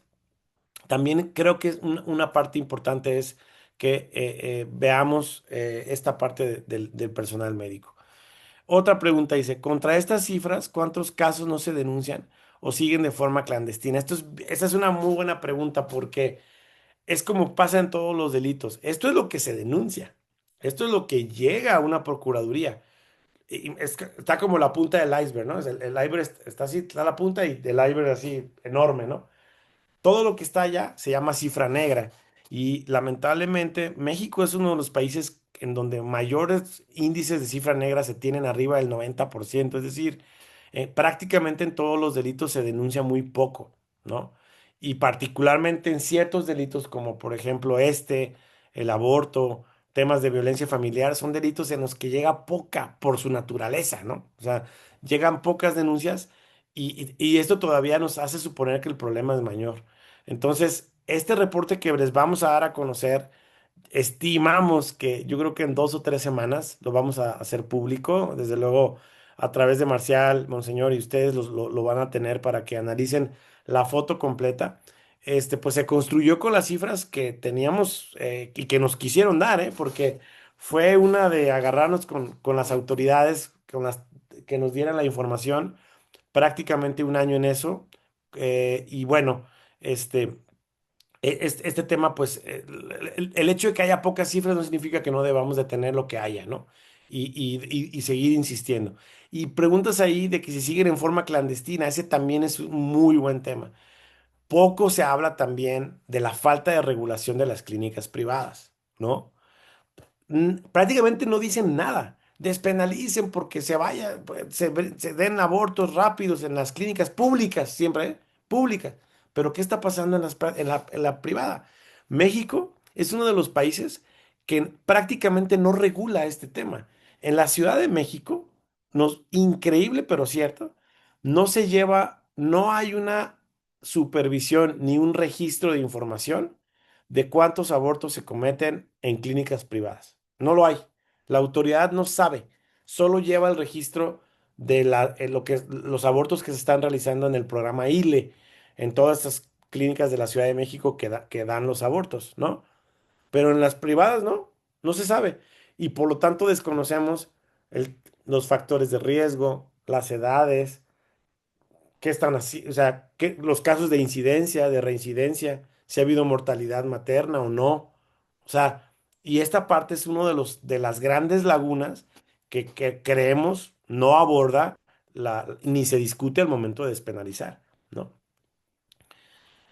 también creo que es una parte importante es que veamos esta parte del personal médico. Otra pregunta dice, contra estas cifras, ¿cuántos casos no se denuncian o siguen de forma clandestina? Esta es una muy buena pregunta porque es como pasa en todos los delitos. Esto es lo que se denuncia. Esto es lo que llega a una procuraduría. Y está como la punta del iceberg, ¿no? El iceberg está así, está la punta y el iceberg así enorme, ¿no? Todo lo que está allá se llama cifra negra y lamentablemente México es uno de los países en donde mayores índices de cifra negra se tienen arriba del 90%, es decir, prácticamente en todos los delitos se denuncia muy poco, ¿no? Y particularmente en ciertos delitos como por ejemplo el aborto, temas de violencia familiar, son delitos en los que llega poca por su naturaleza, ¿no? O sea, llegan pocas denuncias y esto todavía nos hace suponer que el problema es mayor. Entonces, este reporte que les vamos a dar a conocer, estimamos que yo creo que en 2 o 3 semanas lo vamos a hacer público. Desde luego, a través de Marcial, Monseñor y ustedes lo van a tener para que analicen la foto completa. Pues se construyó con las cifras que teníamos y que nos quisieron dar, porque fue una de agarrarnos con las autoridades, que nos dieran la información, prácticamente un año en eso. Y bueno, este, este tema, pues, el hecho de que haya pocas cifras no significa que no debamos de tener lo que haya, ¿no? Y seguir insistiendo. Y preguntas ahí de que si siguen en forma clandestina, ese también es un muy buen tema. Poco se habla también de la falta de regulación de las clínicas privadas, ¿no? Prácticamente no dicen nada. Despenalicen porque se vaya, pues, se den abortos rápidos en las clínicas públicas, siempre, ¿eh? Públicas. Pero ¿qué está pasando en la privada? México es uno de los países que prácticamente no regula este tema. En la Ciudad de México, increíble pero cierto, no hay una supervisión ni un registro de información de cuántos abortos se cometen en clínicas privadas. No lo hay. La autoridad no sabe. Solo lleva el registro de los abortos que se están realizando en el programa ILE, en todas estas clínicas de la Ciudad de México que dan los abortos, ¿no? Pero en las privadas no se sabe. Y por lo tanto desconocemos los factores de riesgo, las edades, qué están así, o sea, los casos de incidencia, de reincidencia, si ha habido mortalidad materna o no. O sea, y esta parte es uno de las grandes lagunas que creemos no aborda ni se discute al momento de despenalizar, ¿no?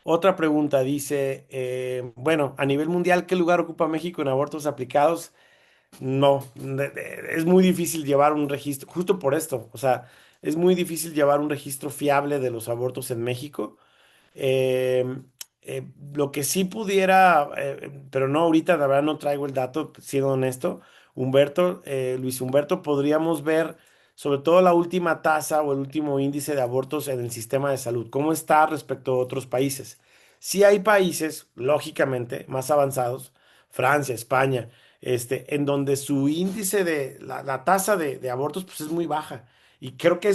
Otra pregunta dice, bueno, a nivel mundial, ¿qué lugar ocupa México en abortos aplicados? No, es muy difícil llevar un registro, justo por esto, o sea, es muy difícil llevar un registro fiable de los abortos en México. Eh, lo que sí pudiera, pero no ahorita, la verdad no traigo el dato, siendo honesto, Luis Humberto, podríamos ver sobre todo la última tasa o el último índice de abortos en el sistema de salud, cómo está respecto a otros países. Sí hay países, lógicamente, más avanzados, Francia, España, en donde su índice la tasa de abortos pues es muy baja. Y creo que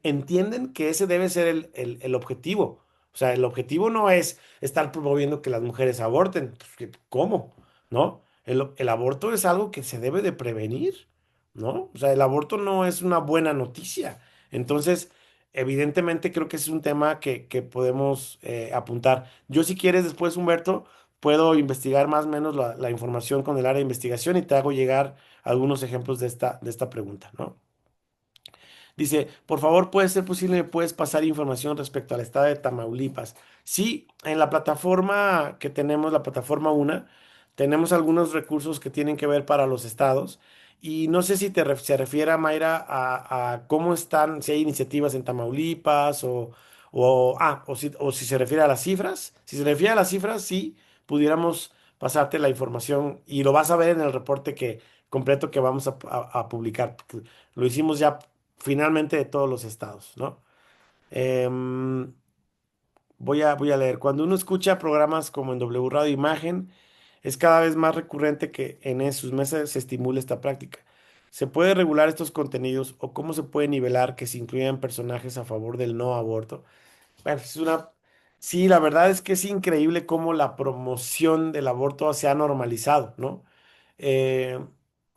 entienden que ese debe ser el objetivo. O sea, el objetivo no es estar promoviendo que las mujeres aborten. Pues, ¿cómo? ¿No? El aborto es algo que se debe de prevenir, ¿no? O sea, el aborto no es una buena noticia. Entonces, evidentemente creo que es un tema que podemos apuntar. Yo, si quieres, después, Humberto, puedo investigar más o menos la información con el área de investigación y te hago llegar algunos ejemplos de esta pregunta, ¿no? Dice, por favor, ¿puede ser posible, me puedes pasar información respecto al estado de Tamaulipas? Sí, en la plataforma que tenemos, la plataforma UNA, tenemos algunos recursos que tienen que ver para los estados. Y no sé si se refiere, Mayra, a cómo están, si hay iniciativas en Tamaulipas o si se refiere a las cifras. Si se refiere a las cifras, sí, pudiéramos pasarte la información y lo vas a ver en el reporte completo que vamos a publicar. Lo hicimos ya finalmente de todos los estados, ¿no? Em, voy a leer. Cuando uno escucha programas como en W Radio Imagen, es cada vez más recurrente que sus mesas se estimule esta práctica. ¿Se puede regular estos contenidos o cómo se puede nivelar que se incluyan personajes a favor del no aborto? Bueno, sí, la verdad es que es increíble cómo la promoción del aborto se ha normalizado, ¿no? eh,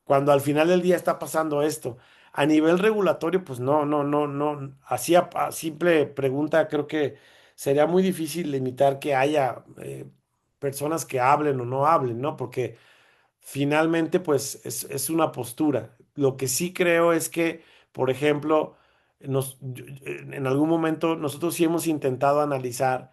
Cuando al final del día está pasando esto. A nivel regulatorio, pues no, no, no, no. Así a simple pregunta, creo que sería muy difícil limitar que haya personas que hablen o no hablen, ¿no? Porque finalmente, pues es una postura. Lo que sí creo es que, por ejemplo, en algún momento nosotros sí hemos intentado analizar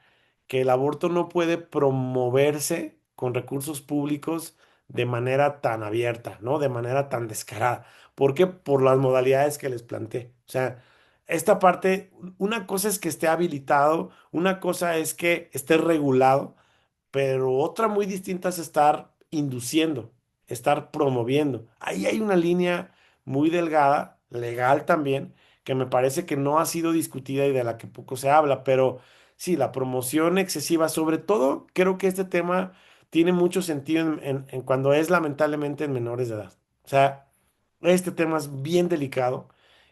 que el aborto no puede promoverse con recursos públicos de manera tan abierta, ¿no? De manera tan descarada. ¿Por qué? Por las modalidades que les planteé. O sea, esta parte, una cosa es que esté habilitado, una cosa es que esté regulado, pero otra muy distinta es estar induciendo, estar promoviendo. Ahí hay una línea muy delgada, legal también, que me parece que no ha sido discutida y de la que poco se habla, pero sí, la promoción excesiva, sobre todo, creo que este tema tiene mucho sentido en cuando es lamentablemente en menores de edad. O sea, este tema es bien delicado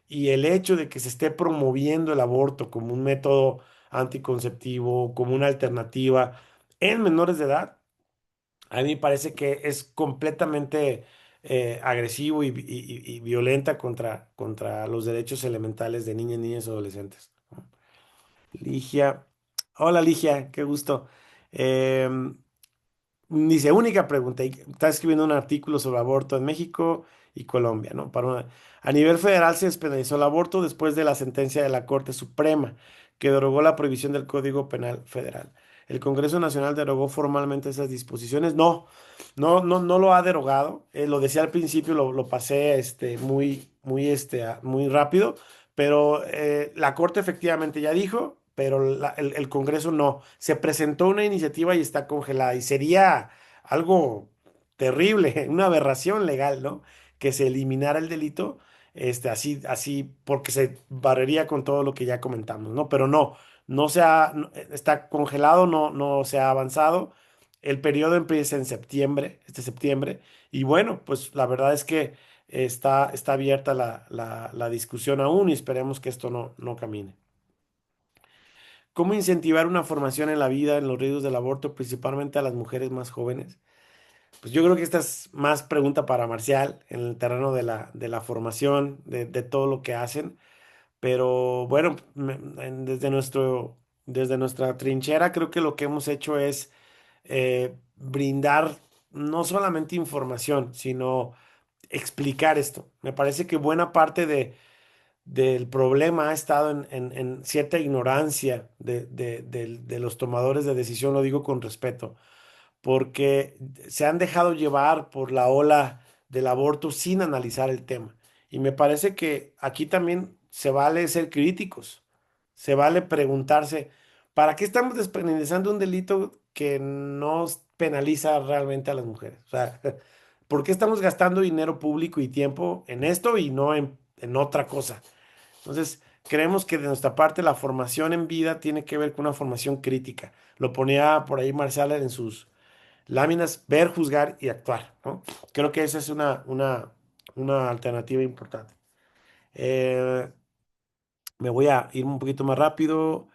y el hecho de que se esté promoviendo el aborto como un método anticonceptivo, como una alternativa, en menores de edad, a mí me parece que es completamente agresivo y violenta contra los derechos elementales de niñas, niños y adolescentes. Ligia, hola Ligia, qué gusto. Em, Dice, única pregunta, y está escribiendo un artículo sobre aborto en México y Colombia, ¿no? A nivel federal se despenalizó el aborto después de la sentencia de la Corte Suprema, que derogó la prohibición del Código Penal Federal. ¿El Congreso Nacional derogó formalmente esas disposiciones? No, no, no, no lo ha derogado. Lo decía al principio, lo pasé muy rápido, pero la Corte efectivamente ya dijo, pero el Congreso no. Se presentó una iniciativa y está congelada y sería algo terrible, una aberración legal, ¿no? Que se eliminara el delito, así, porque se barrería con todo lo que ya comentamos, ¿no? Pero no, está congelado, no, no se ha avanzado. El periodo empieza en septiembre, este septiembre, y bueno, pues la verdad es que está abierta la discusión aún y esperemos que esto no camine. ¿Cómo incentivar una formación en la vida, en los riesgos del aborto, principalmente a las mujeres más jóvenes? Pues yo creo que esta es más pregunta para Marcial en el terreno de la formación, de todo lo que hacen. Pero bueno, desde nuestra trinchera, creo que lo que hemos hecho es brindar no solamente información, sino explicar esto. Me parece que buena parte del problema ha estado en cierta ignorancia de los tomadores de decisión, lo digo con respeto, porque se han dejado llevar por la ola del aborto sin analizar el tema. Y me parece que aquí también se vale ser críticos, se vale preguntarse, ¿para qué estamos despenalizando un delito que no penaliza realmente a las mujeres? O sea, ¿por qué estamos gastando dinero público y tiempo en esto y no en otra cosa? Entonces, creemos que de nuestra parte la formación en vida tiene que ver con una formación crítica. Lo ponía por ahí Marcial en sus láminas, ver, juzgar y actuar, ¿no? Creo que esa es una alternativa importante. Eh, Me voy a ir un poquito más rápido.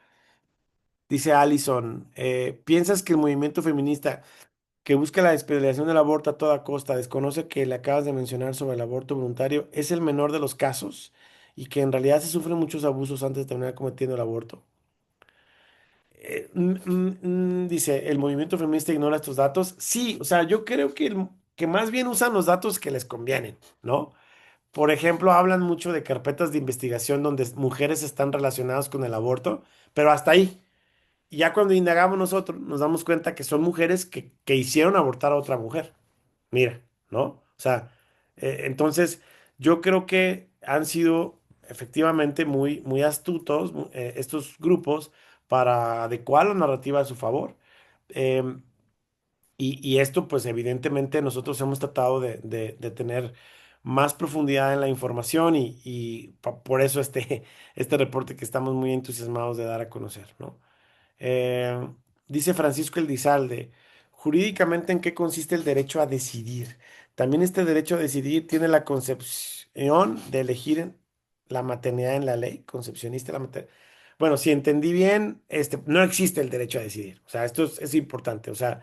Dice Allison, ¿piensas que el movimiento feminista que busca la despenalización del aborto a toda costa desconoce que le acabas de mencionar sobre el aborto voluntario es el menor de los casos y que en realidad se sufren muchos abusos antes de terminar cometiendo el aborto? Dice, ¿el movimiento feminista ignora estos datos? Sí, o sea, yo creo que más bien usan los datos que les convienen, ¿no? Por ejemplo, hablan mucho de carpetas de investigación donde mujeres están relacionadas con el aborto, pero hasta ahí. Y ya cuando indagamos nosotros, nos damos cuenta que son mujeres que hicieron abortar a otra mujer. Mira, ¿no? O sea, entonces yo creo que han sido efectivamente muy, muy astutos estos grupos para adecuar la narrativa a su favor. Em, Y esto, pues evidentemente nosotros hemos tratado de tener más profundidad en la información por eso este reporte que estamos muy entusiasmados de dar a conocer, ¿no? Eh, Dice Francisco Elizalde, jurídicamente, ¿en qué consiste el derecho a decidir? También este derecho a decidir tiene la concepción de elegir la maternidad en la ley, concepcionista la maternidad. Bueno, si entendí bien, no existe el derecho a decidir. O sea, es importante. O sea,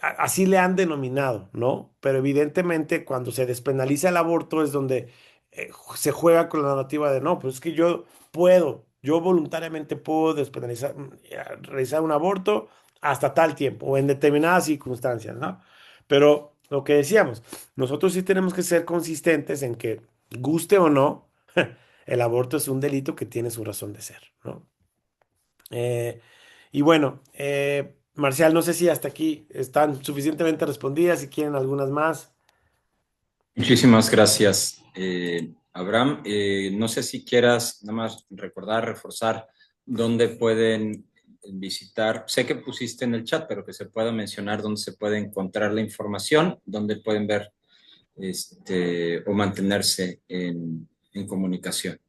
así le han denominado, ¿no? Pero evidentemente cuando se despenaliza el aborto es donde se juega con la narrativa de, no, pues es que yo voluntariamente puedo despenalizar, realizar un aborto hasta tal tiempo o en determinadas circunstancias, ¿no? Pero lo que decíamos, nosotros sí tenemos que ser consistentes en que, guste o no, el aborto es un delito que tiene su razón de ser, ¿no? Y bueno, Marcial, no sé si hasta aquí están suficientemente respondidas, si quieren algunas más. Muchísimas gracias, Abraham. No sé si quieras nada más recordar, reforzar dónde pueden visitar. Sé que pusiste en el chat, pero que se pueda mencionar dónde se puede encontrar la información, dónde pueden ver o mantenerse en comunicación.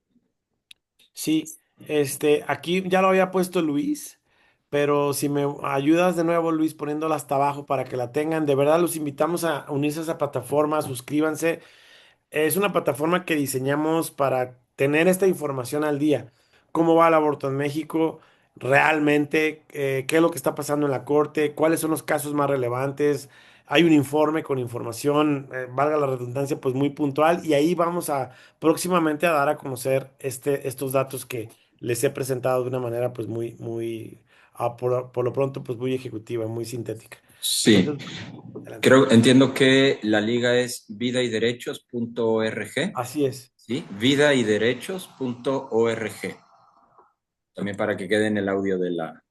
Sí, aquí ya lo había puesto Luis, pero si me ayudas de nuevo, Luis, poniéndola hasta abajo para que la tengan, de verdad los invitamos a unirse a esa plataforma, suscríbanse. Es una plataforma que diseñamos para tener esta información al día. ¿Cómo va el aborto en México? Realmente, ¿qué es lo que está pasando en la corte? ¿Cuáles son los casos más relevantes? Hay un informe con información, valga la redundancia, pues muy puntual. Y ahí vamos a próximamente a dar a conocer estos datos que les he presentado de una manera pues por lo pronto, pues muy ejecutiva, muy sintética. Sí, Entonces, adelante. entiendo que la liga es vidayderechos.org, Así es. ¿sí? Vidayderechos.org. También para que quede en el audio de la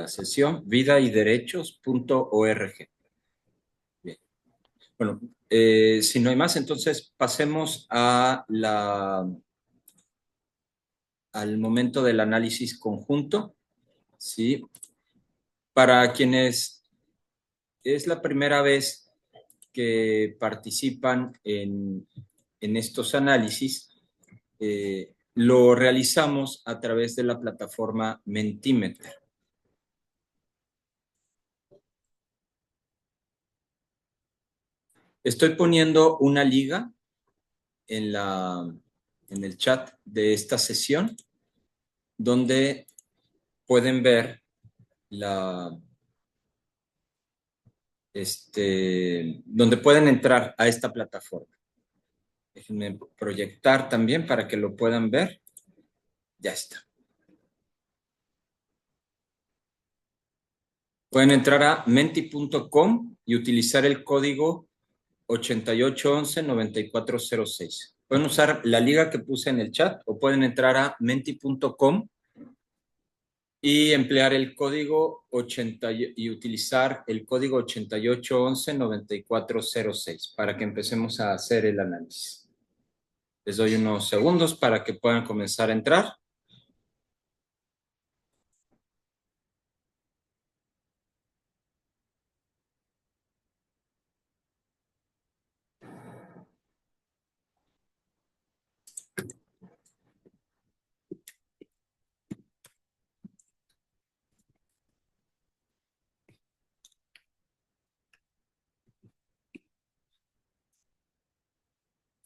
sesión, vidayderechos.org. Bien. Bueno, si no hay más, entonces pasemos al momento del análisis conjunto, ¿sí? Para quienes es la primera vez que participan en estos análisis, lo realizamos a través de la plataforma Mentimeter. Estoy poniendo una liga en en el chat de esta sesión donde pueden ver la, donde pueden entrar a esta plataforma. Déjenme proyectar también para que lo puedan ver. Ya está. Pueden entrar a menti.com y utilizar el código 8811-9406. Pueden usar la liga que puse en el chat o pueden entrar a menti.com y emplear el código 80 y utilizar el código 8811-9406 para que empecemos a hacer el análisis. Les doy unos segundos para que puedan comenzar a entrar.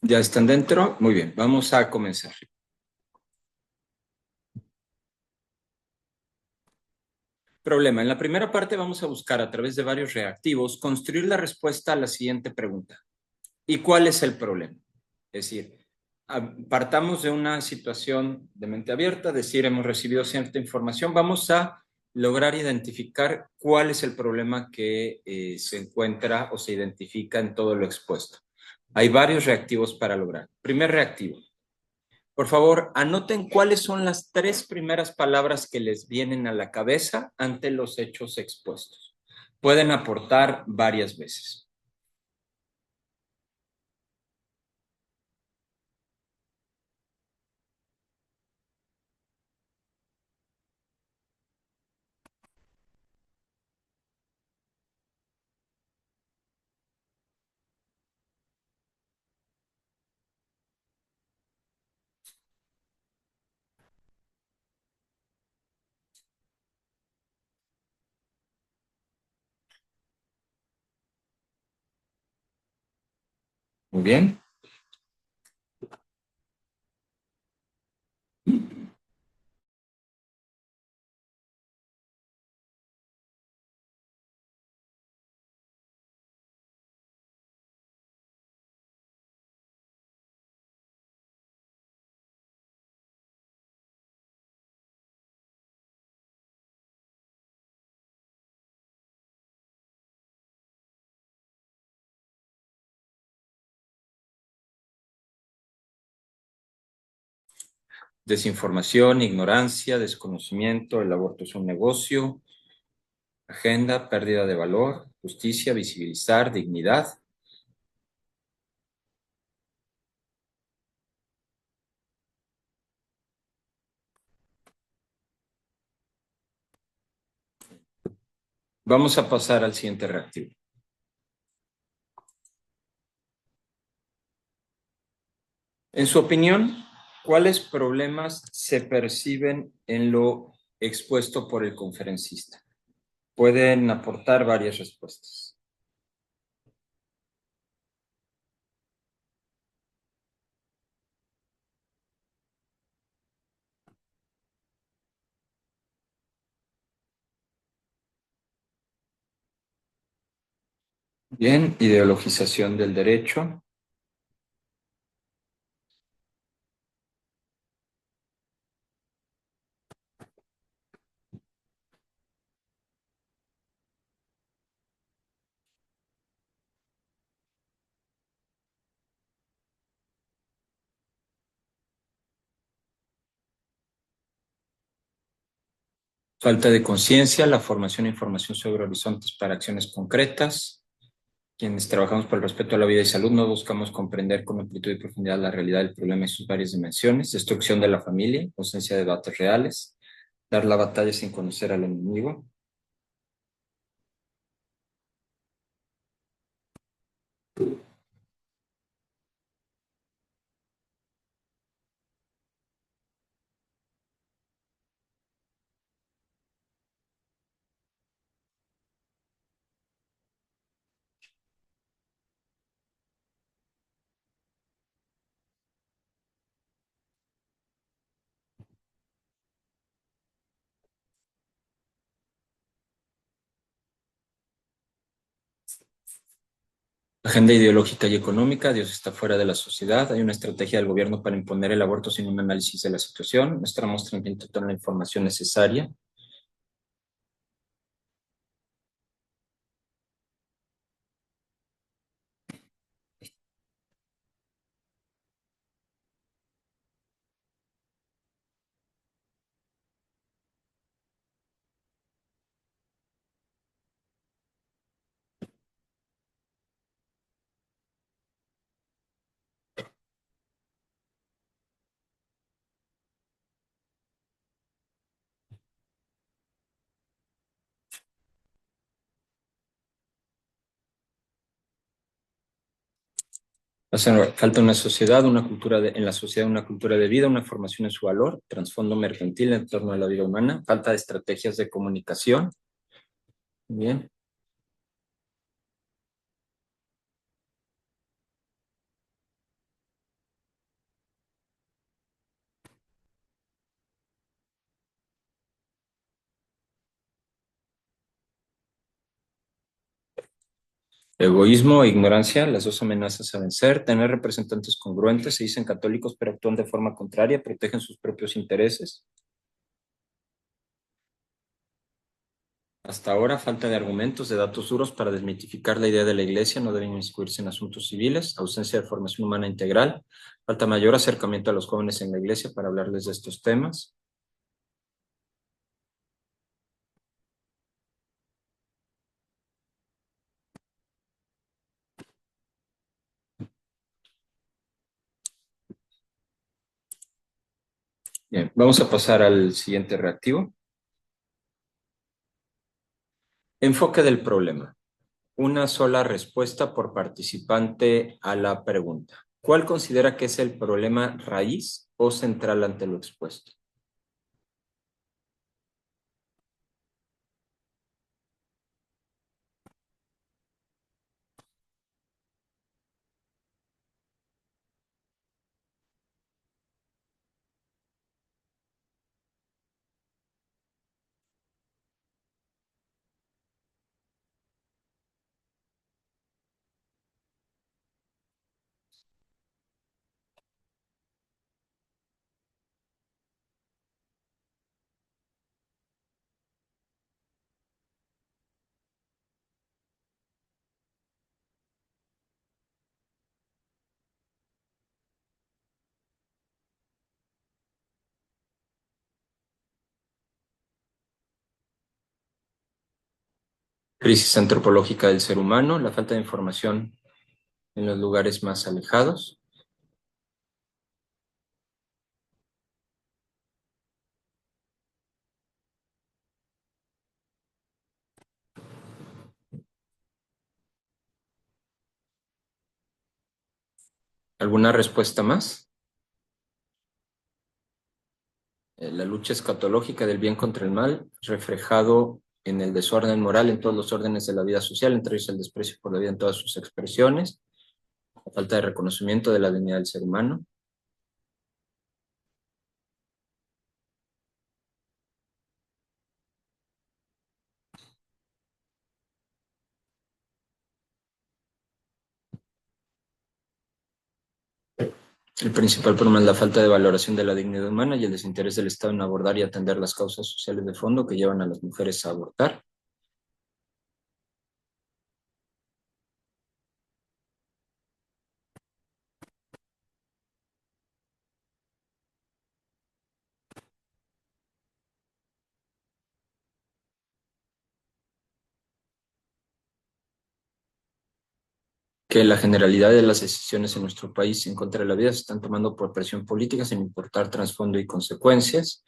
¿Ya están dentro? Muy bien, vamos a comenzar. Problema. En la primera parte vamos a buscar a través de varios reactivos construir la respuesta a la siguiente pregunta. ¿Y cuál es el problema? Es decir, partamos de una situación de mente abierta, decir, hemos recibido cierta información, vamos a lograr identificar cuál es el problema que se encuentra o se identifica en todo lo expuesto. Hay varios reactivos para lograr. Primer reactivo. Por favor, anoten cuáles son las tres primeras palabras que les vienen a la cabeza ante los hechos expuestos. Pueden aportar varias veces. Muy bien. Desinformación, ignorancia, desconocimiento, el aborto es un negocio, agenda, pérdida de valor, justicia, visibilizar, dignidad. Vamos a pasar al siguiente reactivo. En su opinión, ¿cuáles problemas se perciben en lo expuesto por el conferencista? Pueden aportar varias respuestas. Bien, ideologización del derecho. Falta de conciencia, la formación e información sobre horizontes para acciones concretas. Quienes trabajamos por el respeto a la vida y salud no buscamos comprender con amplitud y profundidad la realidad del problema y sus varias dimensiones. Destrucción de la familia, ausencia de datos reales, dar la batalla sin conocer al enemigo. Agenda ideológica y económica, Dios está fuera de la sociedad, hay una estrategia del gobierno para imponer el aborto sin un análisis de la situación, mostramos transmitiendo toda la información necesaria. Falta una sociedad, una cultura en la sociedad una cultura de vida, una formación en su valor, trasfondo mercantil en torno a la vida humana, falta de estrategias de comunicación. Bien. Egoísmo e ignorancia, las dos amenazas a vencer, tener representantes congruentes, se dicen católicos pero actúan de forma contraria, protegen sus propios intereses. Hasta ahora, falta de argumentos, de datos duros para desmitificar la idea de la Iglesia, no deben inmiscuirse en asuntos civiles, ausencia de formación humana integral, falta mayor acercamiento a los jóvenes en la Iglesia para hablarles de estos temas. Bien, vamos a pasar al siguiente reactivo. Enfoque del problema. Una sola respuesta por participante a la pregunta. ¿Cuál considera que es el problema raíz o central ante lo expuesto? crisis antropológica del ser humano, la falta de información en los lugares más alejados. ¿Alguna respuesta más? La lucha escatológica del bien contra el mal, reflejado en el desorden moral en todos los órdenes de la vida social, entre ellos el desprecio por la vida en todas sus expresiones, la falta de reconocimiento de la dignidad del ser humano. El principal problema es la falta de valoración de la dignidad humana y el desinterés del Estado en abordar y atender las causas sociales de fondo que llevan a las mujeres a abortar. Que la generalidad de las decisiones en nuestro país en contra de la vida se están tomando por presión política sin importar trasfondo y consecuencias.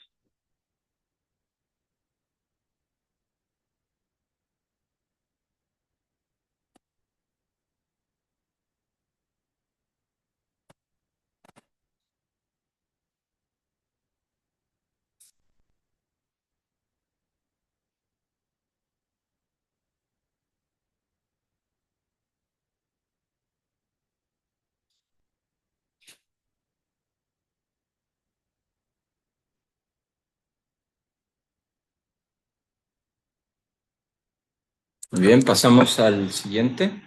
Muy bien, pasamos al siguiente.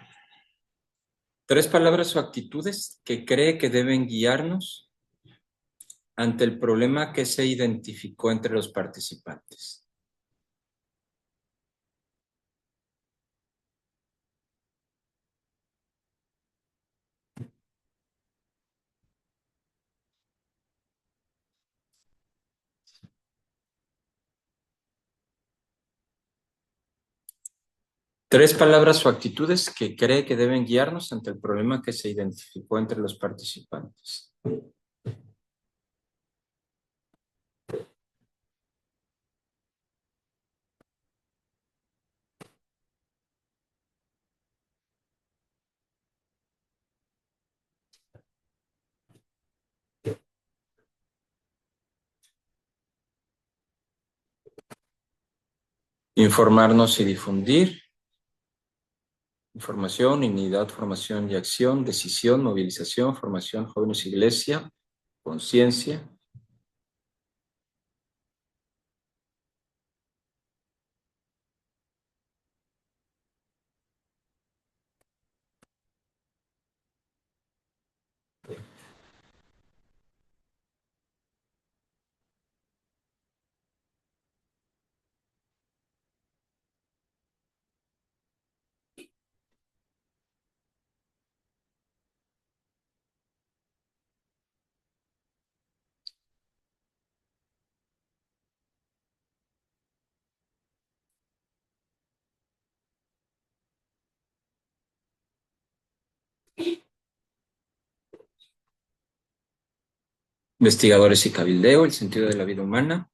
3 palabras o actitudes que cree que deben guiarnos ante el problema que se identificó entre los participantes. Tres palabras o actitudes que cree que deben guiarnos ante el problema que se identificó entre los participantes. Informarnos y difundir. Información, unidad, formación y acción, decisión, movilización, formación, jóvenes, iglesia, conciencia. Investigadores y cabildeo, el sentido de la vida humana,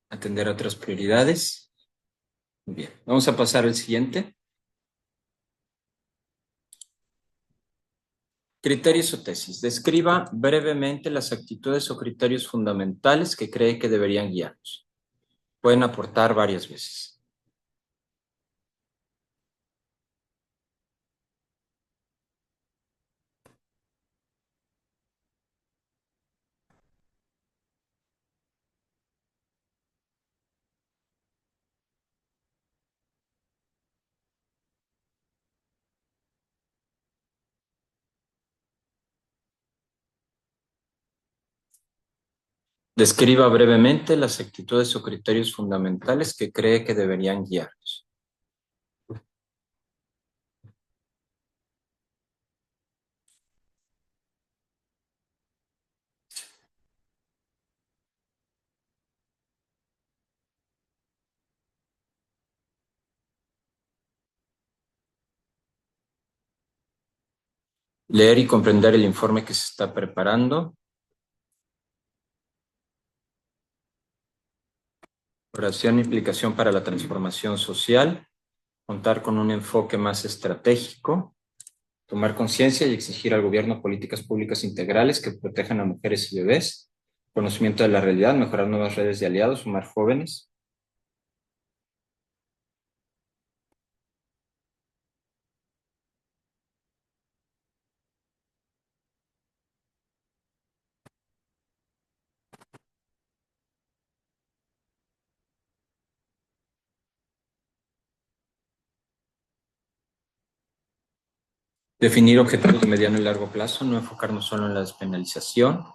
atender a otras prioridades. Muy bien, vamos a pasar al siguiente. Criterios o tesis. Describa brevemente las actitudes o criterios fundamentales que cree que deberían guiarnos. Pueden aportar varias veces. Describa brevemente las actitudes o criterios fundamentales que cree que deberían guiarnos. Leer y comprender el informe que se está preparando. Oración e implicación para la transformación social. Contar con un enfoque más estratégico. Tomar conciencia y exigir al gobierno políticas públicas integrales que protejan a mujeres y bebés. Conocimiento de la realidad, mejorar nuevas redes de aliados, sumar jóvenes. Definir objetivos de mediano y largo plazo, no enfocarnos solo en la despenalización.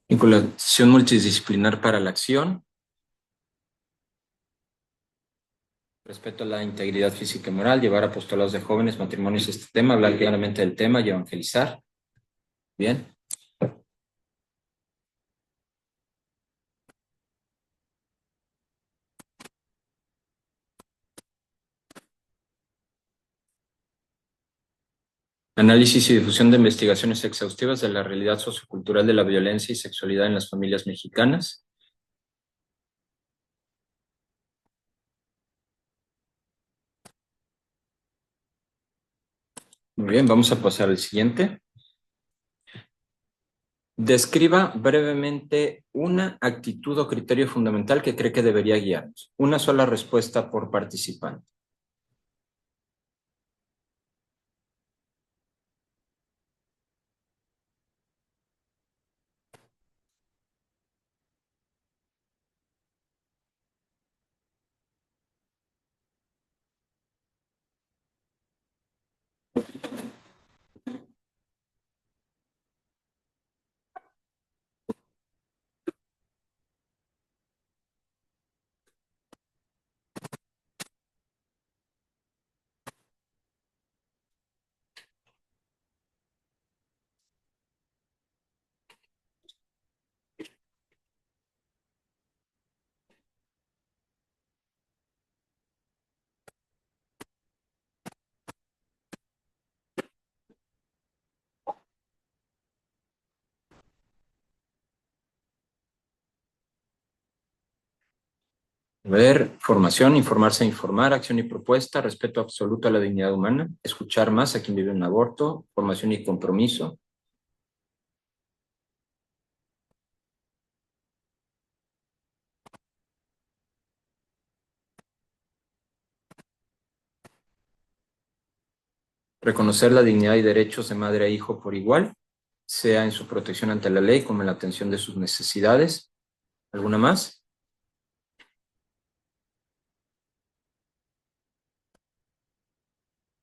Vinculación multidisciplinar para la acción. Respeto a la integridad física y moral, llevar apostolados de jóvenes, matrimonios, este tema, hablar claramente del tema y evangelizar. Bien. Análisis y difusión de investigaciones exhaustivas de la realidad sociocultural de la violencia y sexualidad en las familias mexicanas. Muy bien, vamos a pasar al siguiente. Describa brevemente una actitud o criterio fundamental que cree que debería guiarnos. Una sola respuesta por participante. A ver, formación, informarse e informar, acción y propuesta, respeto absoluto a la dignidad humana, escuchar más a quien vive un aborto, formación y compromiso. Reconocer la dignidad y derechos de madre e hijo por igual, sea en su protección ante la ley como en la atención de sus necesidades. ¿Alguna más?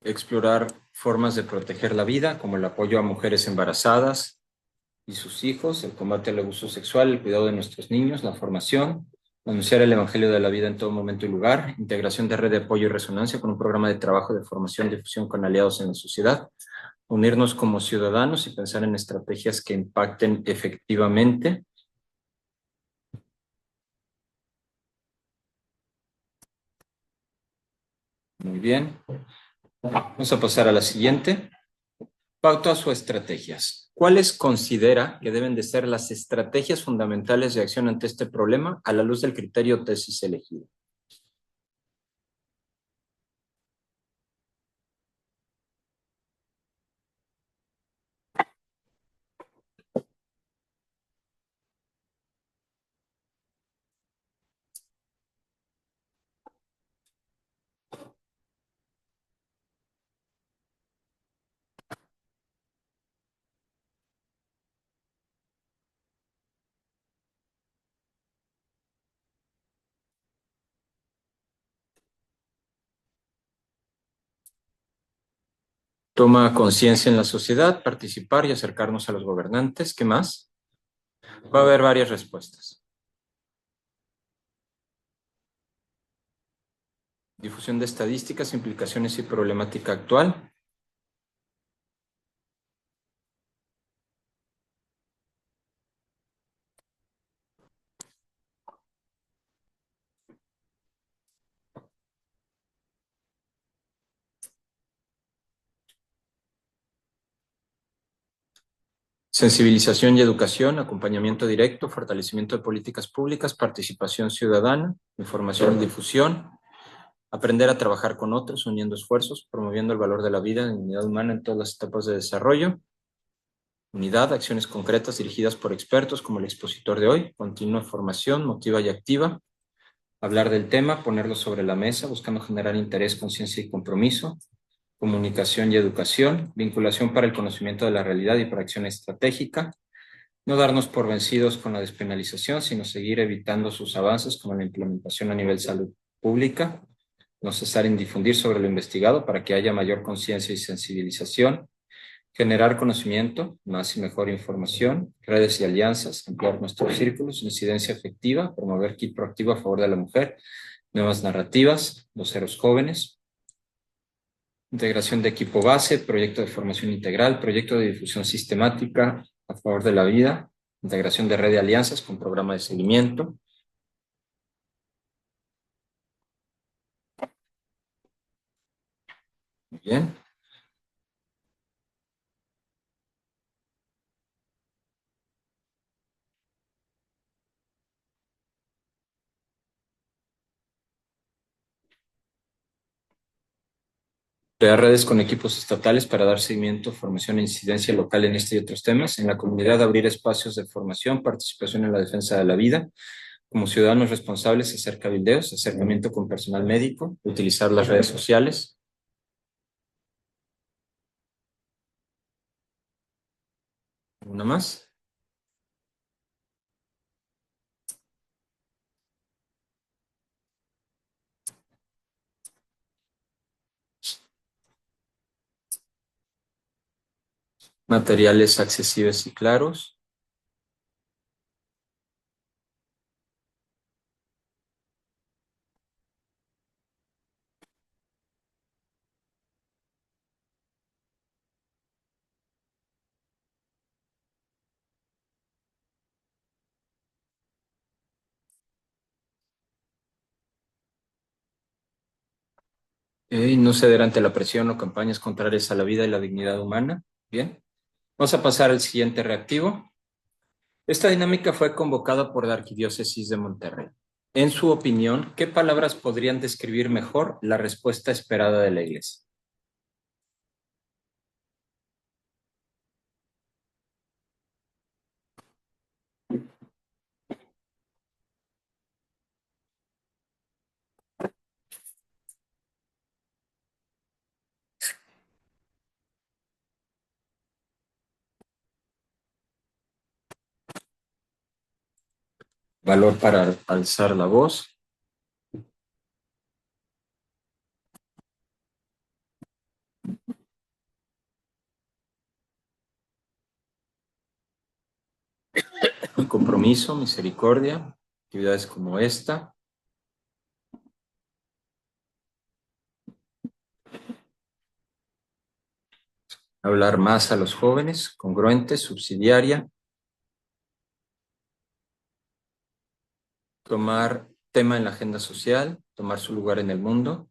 Explorar formas de proteger la vida, como el apoyo a mujeres embarazadas y sus hijos, el combate al abuso sexual, el cuidado de nuestros niños, la formación, anunciar el evangelio de la vida en todo momento y lugar, integración de red de apoyo y resonancia con un programa de trabajo de formación y difusión con aliados en la sociedad, unirnos como ciudadanos y pensar en estrategias que impacten efectivamente. Muy bien. Vamos a pasar a la siguiente. Pautas o estrategias. ¿Cuáles considera que deben de ser las estrategias fundamentales de acción ante este problema a la luz del criterio tesis elegido? Toma conciencia en la sociedad, participar y acercarnos a los gobernantes. ¿Qué más? Va a haber varias respuestas. Difusión de estadísticas, implicaciones y problemática actual. Sensibilización y educación, acompañamiento directo, fortalecimiento de políticas públicas, participación ciudadana, información y difusión, aprender a trabajar con otros, uniendo esfuerzos, promoviendo el valor de la vida y la dignidad humana en todas las etapas de desarrollo. Unidad, acciones concretas dirigidas por expertos como el expositor de hoy, continua formación, motiva y activa. Hablar del tema, ponerlo sobre la mesa, buscando generar interés, conciencia y compromiso. Comunicación y educación, vinculación para el conocimiento de la realidad y para acción estratégica. No darnos por vencidos con la despenalización, sino seguir evitando sus avances como la implementación a nivel salud pública. No cesar en difundir sobre lo investigado para que haya mayor conciencia y sensibilización. Generar conocimiento, más y mejor información, redes y alianzas, ampliar nuestros círculos, incidencia efectiva, promover kit proactivo a favor de la mujer, nuevas narrativas, voceros jóvenes, integración de equipo base, proyecto de formación integral, proyecto de difusión sistemática a favor de la vida, integración de red de alianzas con programa de seguimiento. Muy bien. Crear redes con equipos estatales para dar seguimiento, formación e incidencia local en este y otros temas. En la comunidad, abrir espacios de formación, participación en la defensa de la vida. Como ciudadanos responsables, hacer cabildeos, acercamiento con personal médico, utilizar las redes sociales. ¿Una más? Materiales accesibles y claros. No ceder ante la presión o campañas contrarias a la vida y la dignidad humana. Bien. Vamos a pasar al siguiente reactivo. Esta dinámica fue convocada por la Arquidiócesis de Monterrey. En su opinión, ¿qué palabras podrían describir mejor la respuesta esperada de la Iglesia? Valor para alzar la voz, compromiso, misericordia, actividades como esta. Hablar más a los jóvenes, congruente, subsidiaria. Tomar tema en la agenda social, tomar su lugar en el mundo.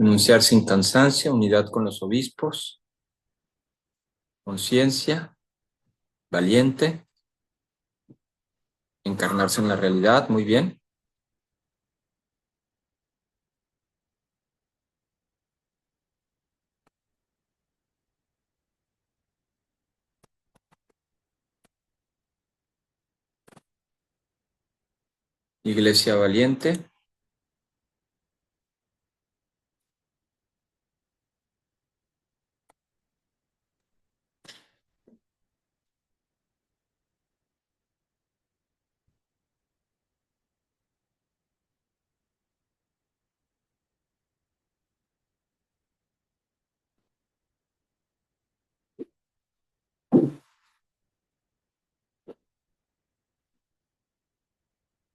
Enunciar sin cansancio, unidad con los obispos, conciencia, valiente, encarnarse en la realidad, muy bien. Iglesia valiente,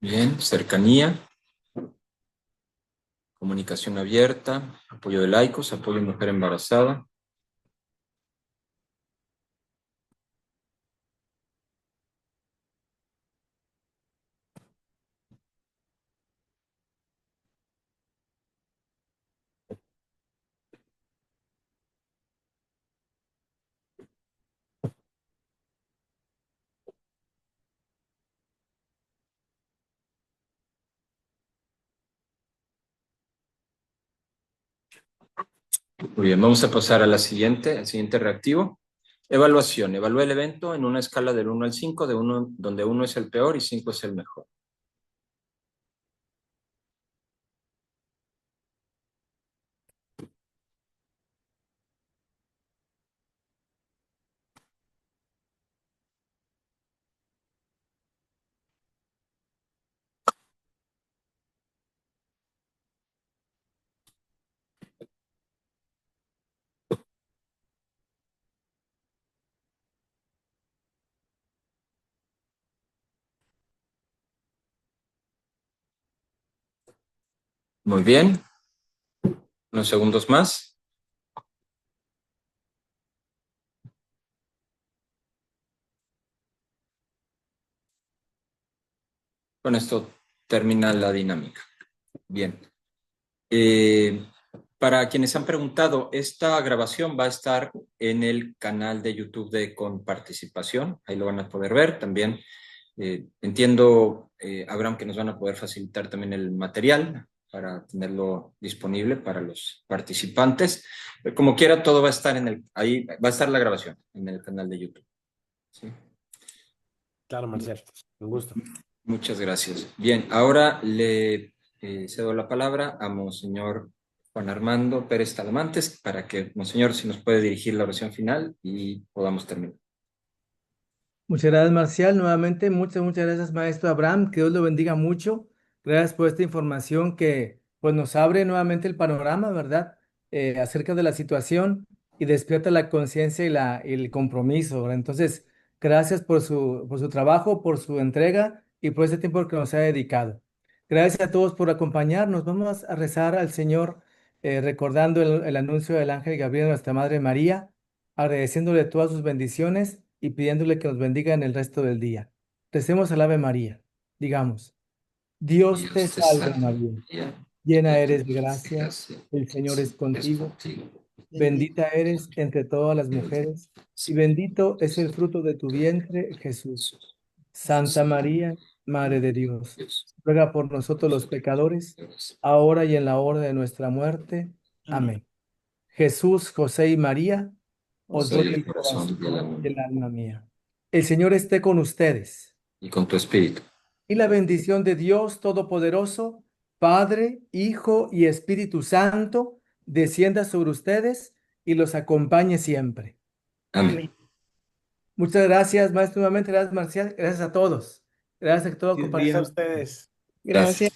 Bien, cercanía, comunicación abierta, apoyo de laicos, apoyo de mujer embarazada. Muy bien, vamos a pasar a al siguiente reactivo. Evaluación. Evalúa el evento en una escala del 1 al 5, donde 1 es el peor y 5 es el mejor. Muy bien. Unos segundos más. Con esto termina la dinámica. Bien. Eh, para quienes han preguntado, esta grabación va a estar en el canal de YouTube de Con Participación. Ahí lo van a poder ver. También entiendo, Abraham, que nos van a poder facilitar también el material para tenerlo disponible para los participantes. Como quiera, todo va a estar ahí va a estar la grabación en el canal de YouTube. ¿Sí? Claro, Marcial, un gusto. Muchas gracias. Bien, ahora le cedo la palabra a Monseñor Juan Armando Pérez Talamantes para que, Monseñor, si nos puede dirigir la oración final y podamos terminar. Muchas gracias, Marcial. Nuevamente, muchas gracias, maestro Abraham. Que Dios lo bendiga mucho. Gracias por esta información que pues, nos abre nuevamente el panorama, ¿verdad? Acerca de la situación y despierta la conciencia y el compromiso, ¿verdad? Entonces, gracias por su trabajo, por su entrega y por este tiempo que nos ha dedicado. Gracias a todos por acompañarnos. Vamos a rezar al Señor recordando el anuncio del ángel Gabriel a nuestra Madre María, agradeciéndole todas sus bendiciones y pidiéndole que nos bendiga en el resto del día. Recemos al Ave María. Digamos, Dios te Dios te salve salve, María, María, llena llena eres de eres de gracia, gracia, el el Señor es Señor es contigo, contigo. bendita eres entre todas las Bendita mujeres y eres bendito es entre el fruto de tu todas vientre, Jesús. Jesús. Santa Santa María, Madre de Dios, Dios, ruega por nosotros los nosotros pecadores, los ahora y en la hora de nuestra muerte. Amén. Jesús, José y María, os doy soy el el corazón y el corazón y alma, el alma mía. El Señor esté con ustedes. y con tu espíritu. Y la bendición de Dios Todopoderoso, Padre, Hijo y Espíritu Santo, descienda sobre ustedes y los acompañe siempre. Amén. Muchas gracias, maestro, nuevamente, gracias, Marcial, gracias a todos. Gracias a todos, Gracias a compañeros. ustedes. Gracias.